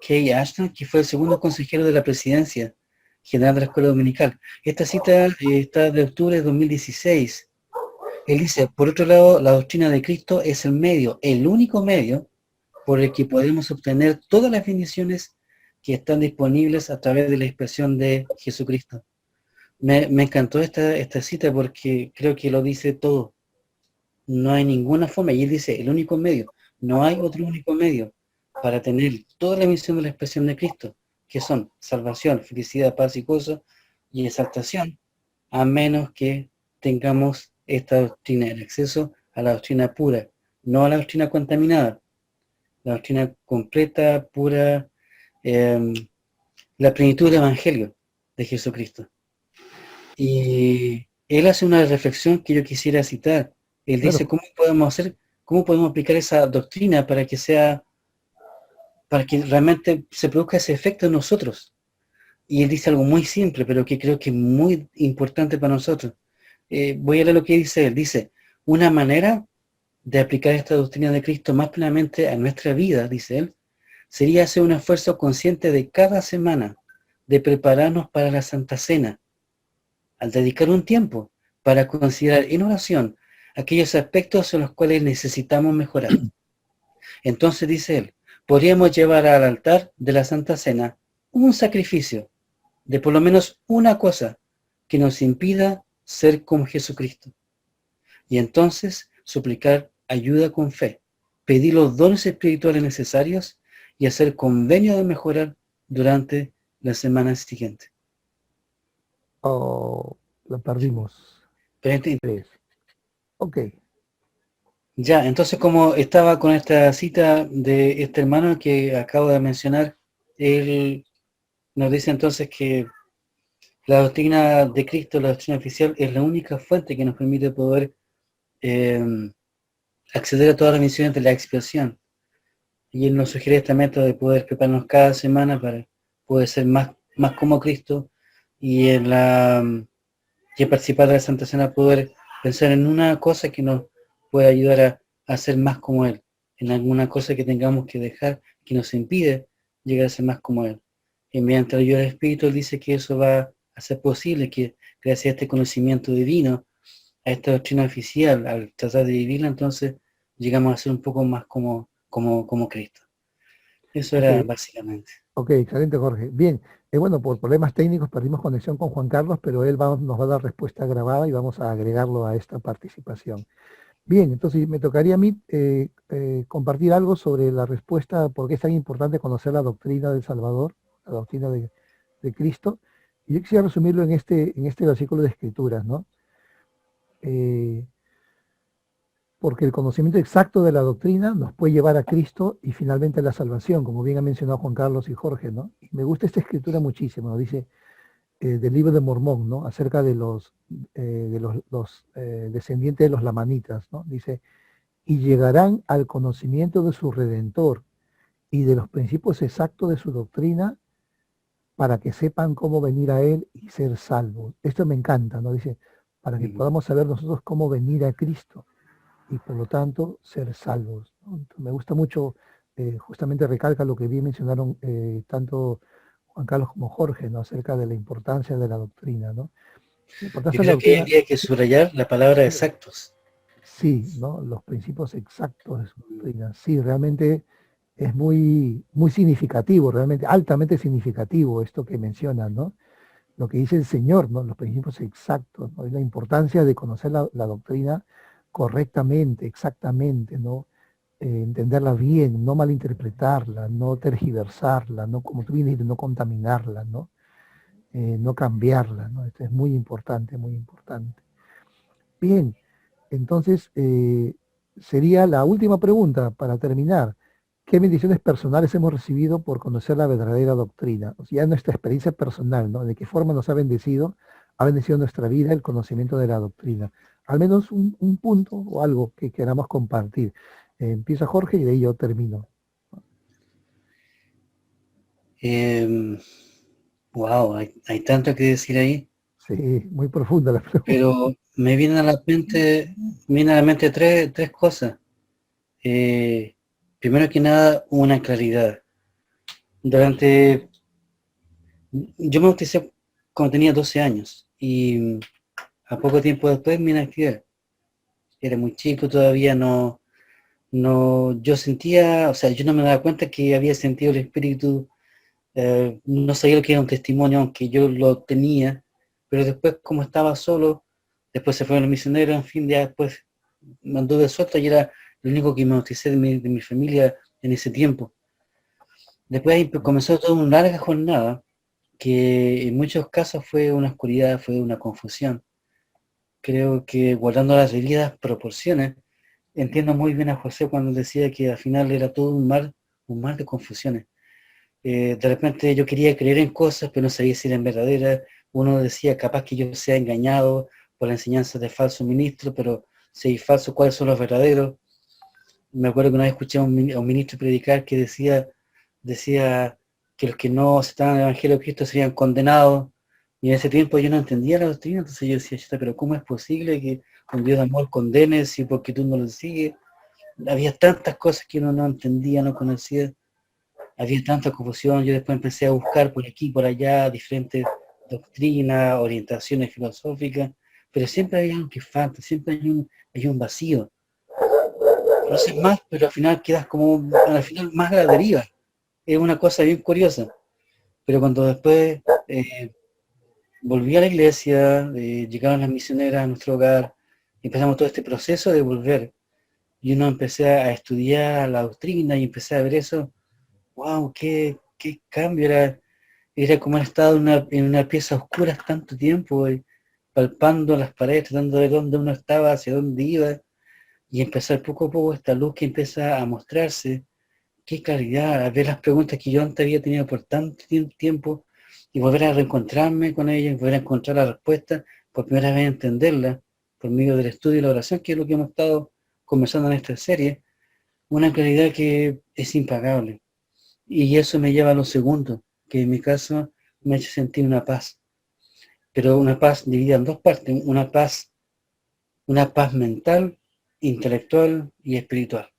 Kay Ashton, que fue el segundo consejero de la presidencia general de la Escuela Dominical. Esta cita está de octubre de 2016. Él dice, por otro lado, la doctrina de Cristo es el medio, el único medio por el que podemos obtener todas las bendiciones que están disponibles a través de la expresión de Jesucristo. Me encantó esta cita porque creo que lo dice todo. No hay ninguna forma, y él dice, el único medio, no hay otro único medio para tener toda la misión de la expresión de Cristo, que son salvación, felicidad, paz y gozo y exaltación, a menos que tengamos esta doctrina, el acceso a la doctrina pura, no a la doctrina contaminada, la doctrina completa, pura, la plenitud del Evangelio de Jesucristo. Y él hace una reflexión que yo quisiera citar. Él dice, Claro. cómo podemos aplicar esa doctrina para que realmente se produzca ese efecto en nosotros? Y él dice algo muy simple, pero que creo que es muy importante para nosotros. Voy a leer lo que dice él. Dice, una manera de aplicar esta doctrina de Cristo más plenamente a nuestra vida, dice él, sería hacer un esfuerzo consciente de cada semana de prepararnos para la Santa Cena, al dedicar un tiempo para considerar en oración aquellos aspectos en los cuales necesitamos mejorar. Entonces, dice él, podríamos llevar al altar de la Santa Cena un sacrificio de por lo menos una cosa que nos impida ser como Jesucristo. Y entonces suplicar ayuda con fe, pedir los dones espirituales necesarios y hacer convenio de mejorar durante la semana siguiente. Oh, lo perdimos. Pero, Ok. ya, entonces como estaba con esta cita de este hermano que acabo de mencionar, él nos dice entonces que la doctrina de Cristo, la doctrina oficial, es la única fuente que nos permite poder acceder a todas las misiones de la expiación. Y él nos sugiere este método de poder prepararnos cada semana para poder ser más como Cristo y en participar de la Santa Cena, poder pensar en una cosa que nos pueda ayudar a ser más como Él, en alguna cosa que tengamos que dejar, que nos impide llegar a ser más como Él. Y mediante la ayuda del Espíritu, Él dice que eso va a ser posible, que gracias a este conocimiento divino, a esta doctrina oficial, al tratar de vivirla, entonces llegamos a ser un poco más como Cristo. Eso era Ok. básicamente. Ok, excelente, Jorge. Bien, bueno, por problemas técnicos perdimos conexión con Juan Carlos, pero él nos va a dar respuesta grabada y vamos a agregarlo a esta participación. Bien, entonces me tocaría a mí compartir algo sobre la respuesta, por qué es tan importante conocer la doctrina del Salvador, la doctrina de Cristo. Y yo quisiera resumirlo en este versículo de Escrituras, ¿no? Eh, porque el conocimiento exacto de la doctrina nos puede llevar a Cristo y finalmente a la salvación, como bien ha mencionado Juan Carlos y Jorge, ¿no? Y me gusta esta escritura muchísimo, ¿no? Dice del libro de Mormón, ¿no? Acerca de los descendientes de los lamanitas, ¿no? Dice, y llegarán al conocimiento de su Redentor y de los principios exactos de su doctrina para que sepan cómo venir a Él y ser salvos. Esto me encanta, ¿no? Dice, para que podamos saber nosotros cómo venir a Cristo y por lo tanto ser salvos, ¿no? Entonces, me gusta mucho, justamente recalca lo que bien mencionaron tanto Juan Carlos como Jorge, ¿no? Acerca de la importancia de la doctrina, ¿no? La Yo importancia de la creo que doctrina, habría que subrayar la palabra exactos. sí, ¿no? Los principios exactos de su doctrina, sí, realmente es muy, muy significativo, realmente altamente significativo esto que mencionan, ¿no? Lo que dice el Señor, ¿no? Los principios exactos, ¿no? Y la importancia de conocer la doctrina correctamente, exactamente, ¿no? Entenderla bien, no malinterpretarla, no tergiversarla, no, como tú bien dices, no contaminarla, ¿no? No cambiarla, ¿no? Esto es muy importante, muy importante. Bien, entonces sería la última pregunta para terminar. ¿Qué bendiciones personales hemos recibido por conocer la verdadera doctrina? O sea, ya nuestra experiencia personal, ¿no? ¿De qué forma nos ha bendecido nuestra vida el conocimiento de la doctrina? Al menos un punto o algo que queramos compartir. Empieza Jorge y de ahí yo termino. Wow, hay tanto que decir ahí, Sí, muy profunda la pregunta. pero me vienen a la mente tres cosas. Primero que nada, una claridad. Yo me bauticé cuando tenía 12 años y a poco tiempo después me inactivé. Era muy chico todavía, yo sentía, o sea, yo no me daba cuenta que había sentido el Espíritu, no sabía lo que era un testimonio, aunque yo lo tenía, pero después como estaba solo, después se fueron los misioneros, en fin, ya después me anduve suelto y era el único que me bauticé de mi familia en ese tiempo. Después ahí comenzó toda una larga jornada, que en muchos casos fue una oscuridad, fue una confusión. Creo que guardando las debidas proporciones, entiendo muy bien a José cuando decía que al final era todo un mar de confusiones. De repente yo quería creer en cosas, pero no sabía si eran verdaderas. Uno decía, capaz que yo sea engañado por la enseñanza de falso ministro, pero si hay falsos, ¿cuáles son los verdaderos? Me acuerdo que una vez escuché a un ministro predicar que decía que los que no aceptaban el Evangelio de Cristo serían condenados. Y en ese tiempo yo no entendía la doctrina, entonces yo decía, "Chuta, pero ¿cómo es posible que un Dios de amor condene si porque tú no lo sigues?" Había tantas cosas que uno no entendía, no conocía, había tanta confusión. Yo después empecé a buscar por aquí, por allá, diferentes doctrinas, orientaciones filosóficas, pero siempre hay algo que falta, siempre hay un vacío. Conoces más, pero al final quedas como, al final más a la deriva. Es una cosa bien curiosa. Pero cuando después volví a la iglesia, llegaron las misioneras a nuestro hogar, empezamos todo este proceso de volver. Y uno empecé a estudiar la doctrina y empecé a ver eso. ¡Wow! ¡Qué cambio! Era como haber estado en una pieza oscura tanto tiempo, palpando las paredes, tratando de ver dónde uno estaba, hacia dónde iba, y empezar poco a poco esta luz que empieza a mostrarse. ¡Qué claridad! A ver las preguntas que yo antes había tenido por tanto tiempo, y volver a reencontrarme con ellas, volver a encontrar la respuesta, por primera vez entenderla, por medio del estudio y la oración, que es lo que hemos estado conversando en esta serie, una claridad que es impagable. Y eso me lleva a lo segundo, que en mi caso me ha hecho sentir una paz, pero una paz dividida en dos partes, una paz mental, intelectual y espiritual.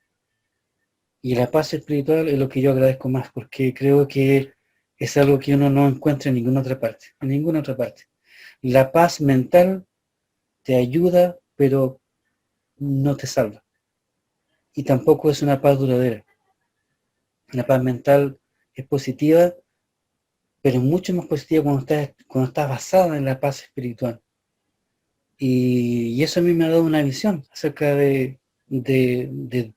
Y la paz espiritual es lo que yo agradezco más, porque creo que es algo que uno no encuentra en ninguna otra parte, en ninguna otra parte. La paz mental te ayuda, pero no te salva. Y tampoco es una paz duradera. La paz mental es positiva, pero es mucho más positiva cuando está basada en la paz espiritual. Y eso a mí me ha dado una visión acerca de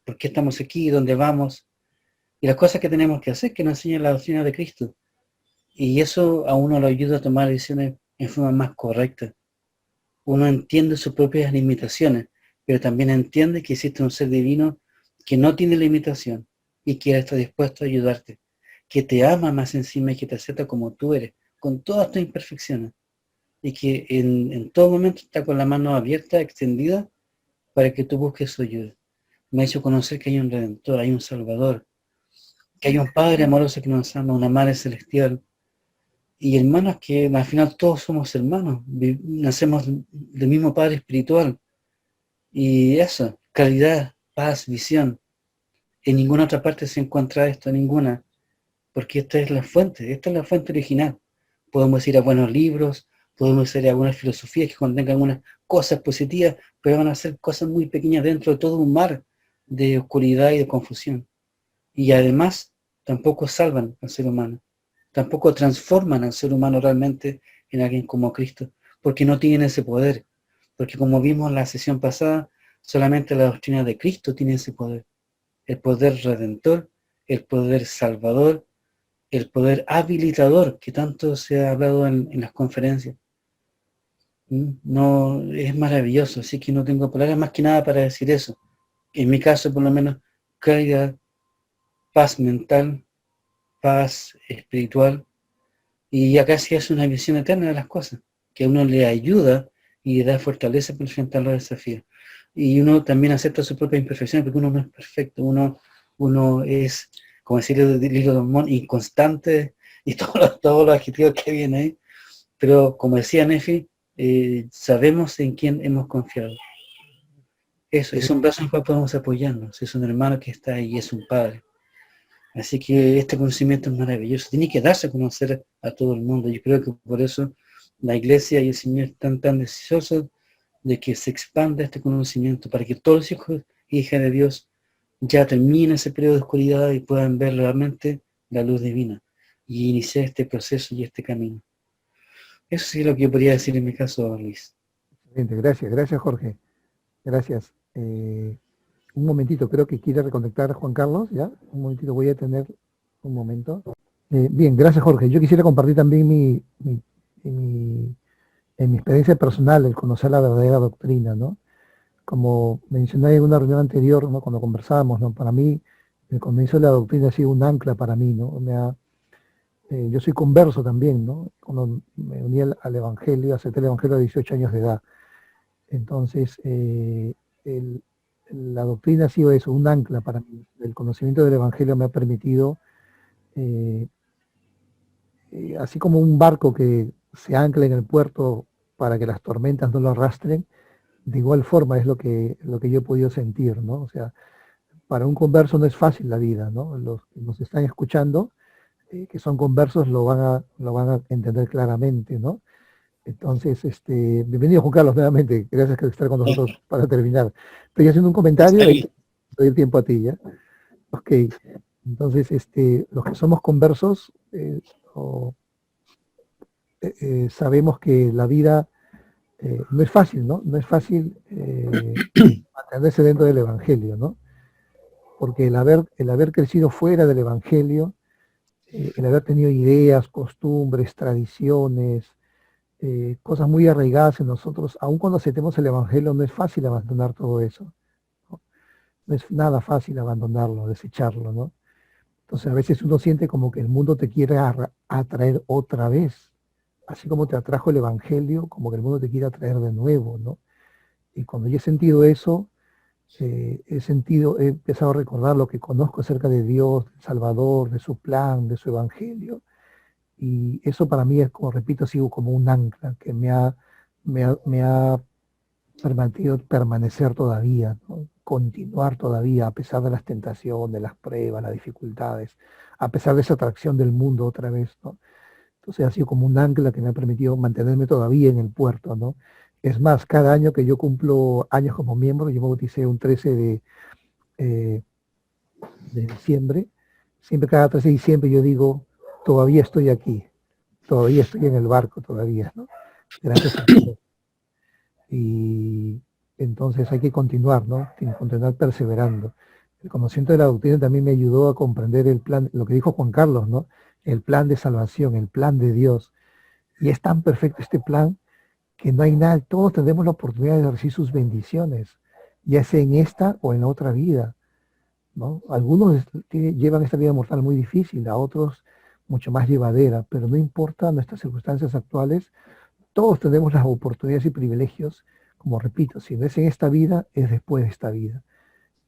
por qué estamos aquí, dónde vamos, y las cosas que tenemos que hacer, que nos enseña la doctrina de Cristo. Y eso a uno lo ayuda a tomar decisiones en forma más correcta. Uno entiende sus propias limitaciones, pero también entiende que existe un ser divino que no tiene limitación y que está dispuesto a ayudarte, que te ama más encima y que te acepta como tú eres, con todas tus imperfecciones, y que en todo momento está con la mano abierta, extendida, para que tú busques su ayuda. Me ha hecho conocer que hay un Redentor, hay un Salvador, que hay un Padre amoroso que nos ama, una Madre celestial, y hermanos que al final todos somos hermanos, nacemos del mismo Padre espiritual, y eso, calidad, paz, visión. En ninguna otra parte se encuentra esto, ninguna, porque esta es la fuente original. Podemos ir a buenos libros, podemos ir a algunas filosofías que contengan algunas cosas positivas, pero van a ser cosas muy pequeñas dentro de todo un mar de oscuridad y de confusión. Y además, tampoco salvan al ser humano, tampoco transforman al ser humano realmente en alguien como Cristo, porque no tienen ese poder, porque como vimos en la sesión pasada, solamente la doctrina de Cristo tiene ese poder, el poder redentor, el poder salvador, el poder habilitador que tanto se ha hablado en las conferencias. No, es maravilloso, así que no tengo palabras más que nada para decir eso. En mi caso, por lo menos, claridad, paz mental, paz espiritual, y acá sí es una visión eterna de las cosas, que a uno le ayuda y le da fortaleza para enfrentar los desafíos. Y uno también acepta su propia imperfección, porque uno no es perfecto, uno es, como decía Lilo Domón, inconstante, y todos los adjetivos que vienen ahí, pero como decía Nefi, sabemos en quién hemos confiado. Eso, es un brazo en el cual podemos apoyarnos, es un hermano que está ahí, es un padre. Así que este conocimiento es maravilloso, tiene que darse a conocer a todo el mundo. Yo creo que por eso la Iglesia y el Señor están tan deseosos de que se expanda este conocimiento, para que todos los hijos y hijas de Dios ya terminen ese periodo de oscuridad y puedan ver realmente la luz divina y iniciar este proceso y este camino. Eso sí es lo que yo podría decir en mi caso, Luis. Excelente, gracias, gracias Jorge. Gracias. Un momentito, creo que quiere reconectar Juan Carlos, ¿ya? Un momentito, voy a tener un momento. Bien, gracias Jorge. Yo quisiera compartir también mi experiencia personal, el conocer la verdadera doctrina, ¿no? Como mencioné en una reunión anterior, ¿no? Cuando conversábamos, ¿no? Para mí, el comienzo de la doctrina ha sido un ancla para mí, ¿no? Yo soy converso también, ¿no? Cuando me uní al Evangelio, acepté el Evangelio a 18 años de edad. Entonces, la doctrina ha sido eso, un ancla para mí. El conocimiento del Evangelio me ha permitido, así como un barco que se ancla en el puerto para que las tormentas no lo arrastren, de igual forma es lo que yo he podido sentir, ¿no? O sea, para un converso no es fácil la vida, ¿no? Los que nos están escuchando, que son conversos, lo van a entender claramente, ¿no? Entonces, bienvenido Juan Carlos nuevamente, gracias por estar con nosotros para terminar. Estoy haciendo un comentario y doy el tiempo a ti, ¿ya? Ok, entonces, los que somos conversos, sabemos que la vida no es fácil, ¿no? No es fácil mantenerse dentro del Evangelio, ¿no? Porque el haber crecido fuera del Evangelio, el haber tenido ideas, costumbres, tradiciones, cosas muy arraigadas en nosotros, aun cuando aceptemos el Evangelio, no es fácil abandonar todo eso, ¿no? No es nada fácil abandonarlo, desecharlo, ¿no? Entonces a veces uno siente como que el mundo te quiere atraer otra vez, así como te atrajo el Evangelio, como que el mundo te quiere atraer de nuevo, ¿no? Y cuando yo he sentido eso, he empezado a recordar lo que conozco acerca de Dios, del Salvador, de su plan, de su Evangelio. Y eso para mí es, como repito, ha sido como un ancla que me ha permitido permanecer todavía, ¿no? Continuar todavía a pesar de las tentaciones, las pruebas, las dificultades, a pesar de esa atracción del mundo otra vez, ¿no? Entonces ha sido como un ancla que me ha permitido mantenerme todavía en el puerto, ¿no? Es más, cada año que yo cumplo años como miembro, yo me bauticé un 13 de diciembre, siempre cada 13 de diciembre yo digo, todavía estoy aquí, todavía estoy en el barco, todavía, ¿no? Gracias a Dios. Y entonces hay que continuar, ¿no? Continuar perseverando. El conocimiento de la doctrina también me ayudó a comprender el plan, lo que dijo Juan Carlos, ¿no? El plan de salvación, el plan de Dios. Y es tan perfecto este plan que no hay nada, todos tenemos la oportunidad de recibir sus bendiciones, ya sea en esta o en la otra vida, ¿no? Algunos llevan esta vida mortal muy difícil, a otros mucho más llevadera, pero no importa nuestras circunstancias actuales, todos tenemos las oportunidades y privilegios, como repito, si no es en esta vida, es después de esta vida,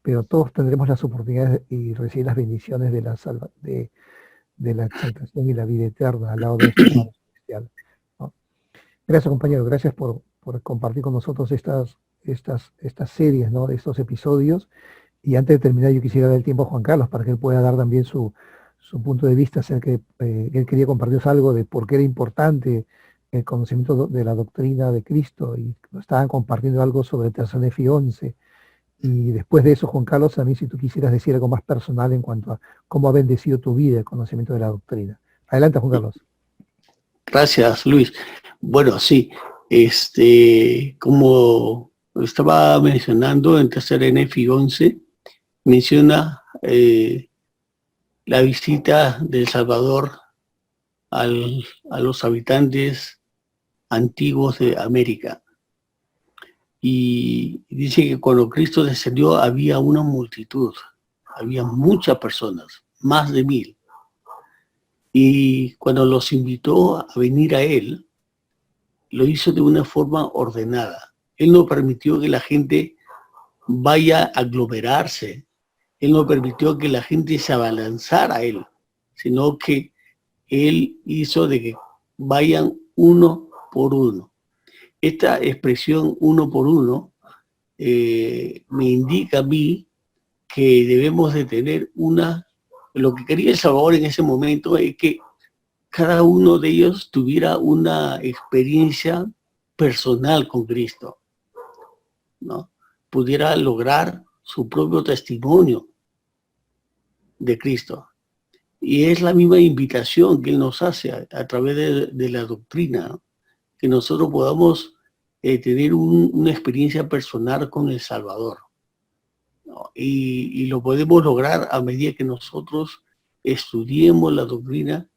pero todos tendremos las oportunidades y recibir las bendiciones de la exaltación y la vida eterna al lado de nuestro Padre Celestial, ¿no? Gracias, compañero, gracias por compartir con nosotros estas series, ¿no? Estos episodios. Y antes de terminar, yo quisiera dar el tiempo a Juan Carlos para que él pueda dar también su punto de vista acerca de que él quería compartirnos algo de por qué era importante el conocimiento de la doctrina de Cristo, y nos estaban compartiendo algo sobre Tesalonicenses 11. Y después de eso, Juan Carlos, también si tú quisieras decir algo más personal en cuanto a cómo ha bendecido tu vida el conocimiento de la doctrina. Adelante, Juan Carlos. Gracias, Luis. Bueno, sí, como estaba mencionando en Tesalonicenses 11, menciona la visita del Salvador a los habitantes antiguos de América. Y dice que cuando Cristo descendió había una multitud, había muchas personas, más de 1000. Y cuando los invitó a venir a él, lo hizo de una forma ordenada. Él no permitió que la gente vaya a aglomerarse. Él no permitió que la gente se abalanzara a él, sino que él hizo de que vayan uno por uno. Esta expresión uno por uno me indica a mí que debemos de tener una Lo que quería El Salvador en ese momento es que cada uno de ellos tuviera una experiencia personal con Cristo, ¿no? Pudiera lograr su propio testimonio de Cristo. Y es la misma invitación que Él nos hace a través de la doctrina, ¿no? Que nosotros podamos tener una experiencia personal con el Salvador, ¿no? Y lo podemos lograr a medida que nosotros estudiemos la doctrina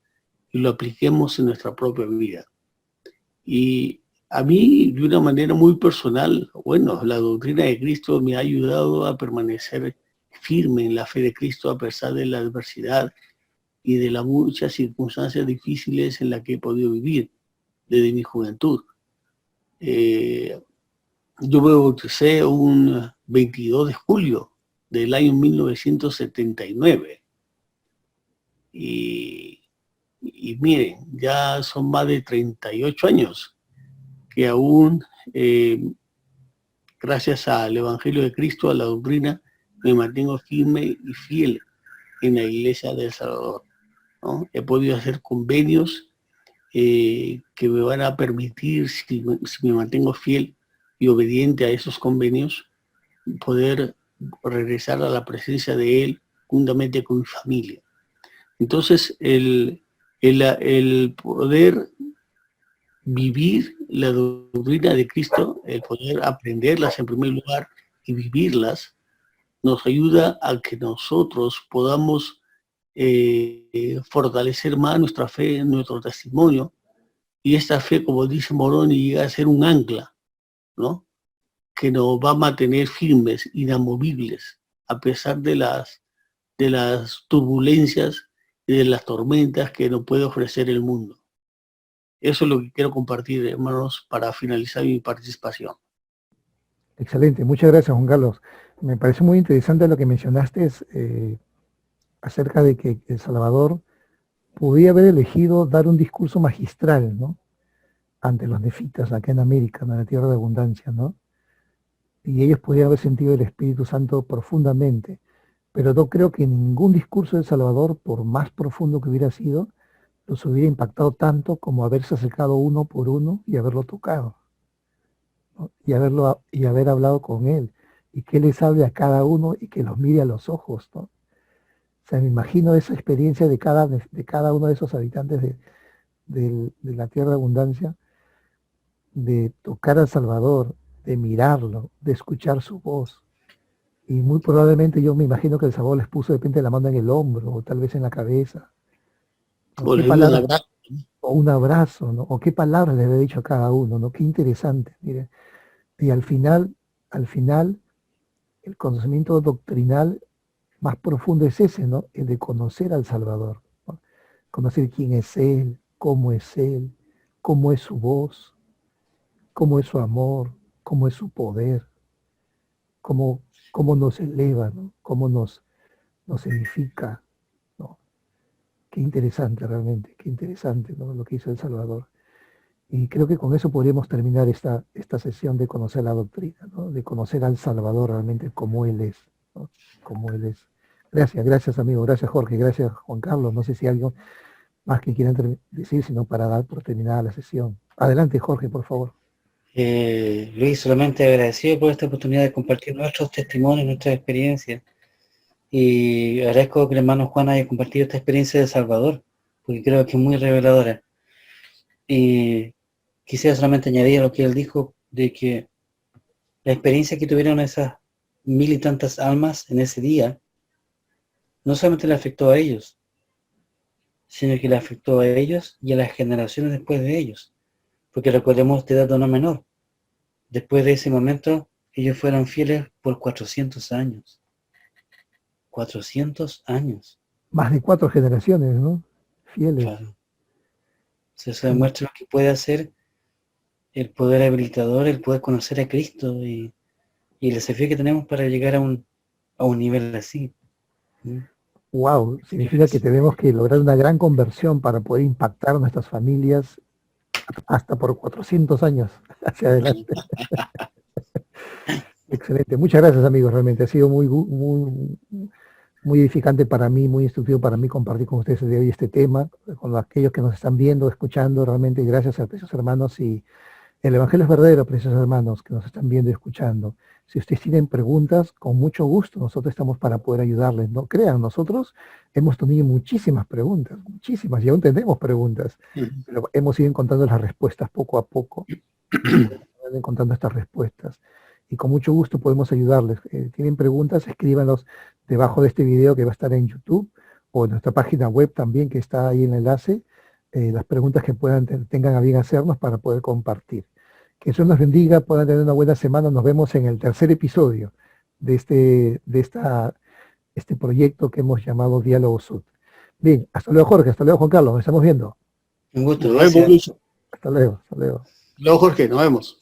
y lo apliquemos en nuestra propia vida. Y a mí, de una manera muy personal, bueno, la doctrina de Cristo me ha ayudado a permanecer firme en la fe de Cristo a pesar de la adversidad y de las muchas circunstancias difíciles en las que he podido vivir desde mi juventud. Yo me bauticé un 22 de julio del año 1979. Y miren, ya son más de 38 años que aún, gracias al Evangelio de Cristo, a la doctrina, me mantengo firme y fiel en la Iglesia de El Salvador, ¿no? He podido hacer convenios que me van a permitir, si me mantengo fiel y obediente a esos convenios, poder regresar a la presencia de Él juntamente con mi familia. Entonces, el poder vivir la doctrina de Cristo, el poder aprenderlas en primer lugar y vivirlas, nos ayuda a que nosotros podamos fortalecer más nuestra fe, nuestro testimonio, y esta fe, como dice Moroni, llega a ser un ancla, ¿no? Que nos va a mantener firmes, inamovibles, a pesar de las turbulencias y de las tormentas que nos puede ofrecer el mundo. Eso es lo que quiero compartir, hermanos, para finalizar mi participación. Excelente, muchas gracias, Juan Carlos. Me parece muy interesante lo que mencionaste acerca de que El Salvador podía haber elegido dar un discurso magistral, ¿no? Ante los nefitas acá en América, en la tierra de abundancia, ¿no? Y ellos podían haber sentido el Espíritu Santo profundamente, pero no creo que ningún discurso de El Salvador, por más profundo que hubiera sido, los hubiera impactado tanto como haberse acercado uno por uno y haberlo tocado, ¿no? Y haber hablado con él, y que él les hable a cada uno y que los mire a los ojos, ¿no? O sea, me imagino esa experiencia de cada uno de esos habitantes de la tierra de abundancia, de tocar al Salvador, de mirarlo, de escuchar su voz. Y muy probablemente yo me imagino que el Salvador les puso de repente la mano en el hombro, o tal vez en la cabeza. O les dio un abrazo. O un abrazo, ¿no? O qué palabras le había dicho a cada uno, ¿no? Qué interesante, mire. Y al final, el conocimiento doctrinal más profundo es ese, ¿no? El de conocer al Salvador, ¿no? Conocer quién es Él, cómo es su voz, cómo es su amor, cómo es su poder, cómo nos eleva, ¿no? Cómo nos edifica, ¿no? Qué interesante realmente, qué interesante, ¿no? Lo que hizo El Salvador. Y creo que con eso podríamos terminar esta sesión de conocer la doctrina, ¿no? De conocer al Salvador realmente como Él es, ¿no? Como Él es. Gracias amigo, gracias Jorge, gracias Juan Carlos. No sé si hay algo más que quieran decir, sino para dar por terminada la sesión. Adelante Jorge, por favor. Luis, solamente agradecido por esta oportunidad de compartir nuestros testimonios, nuestras experiencias. Y agradezco que el hermano Juan haya compartido esta experiencia de Salvador, porque creo que es muy reveladora. Y quisiera solamente añadir a lo que él dijo, de que la experiencia que tuvieron esas 1000 y tantas almas en ese día, no solamente le afectó a ellos, sino que le afectó a ellos y a las generaciones después de ellos. Porque recordemos de dato no menor, después de ese momento, ellos fueron fieles por 400 años. 400 años. Más de 4 generaciones, ¿no? Fieles. Claro. Eso demuestra lo que puede hacer el poder habilitador, el poder conocer a Cristo y el desafío que tenemos para llegar a un nivel así. Wow, significa que tenemos que lograr una gran conversión para poder impactar nuestras familias hasta por 400 años hacia adelante. Excelente, muchas gracias amigos, realmente ha sido muy muy edificante para mí, muy instructivo para mí compartir con ustedes el día de hoy este tema, con aquellos que nos están viendo, escuchando, realmente gracias a preciosos hermanos, y el Evangelio es verdadero, preciosos hermanos que nos están viendo y escuchando. Si ustedes tienen preguntas, con mucho gusto, nosotros estamos para poder ayudarles. No crean, nosotros hemos tenido muchísimas preguntas, muchísimas, y aún tenemos preguntas, pero hemos ido encontrando las respuestas poco a poco, encontrando estas respuestas. Y con mucho gusto podemos ayudarles. Tienen preguntas, escríbanlos debajo de este video que va a estar en YouTube, o en nuestra página web también, que está ahí en el enlace, las preguntas que tengan a bien hacernos para poder compartir. Que Dios nos bendiga, puedan tener una buena semana. Nos vemos en el tercer episodio de este proyecto que hemos llamado Diálogo Sud. Bien, hasta luego Jorge, hasta luego Juan Carlos, nos estamos viendo. Un gusto, Nos gracias. vemos, Lucho. Hasta luego, hasta luego. Luego, Jorge, nos vemos.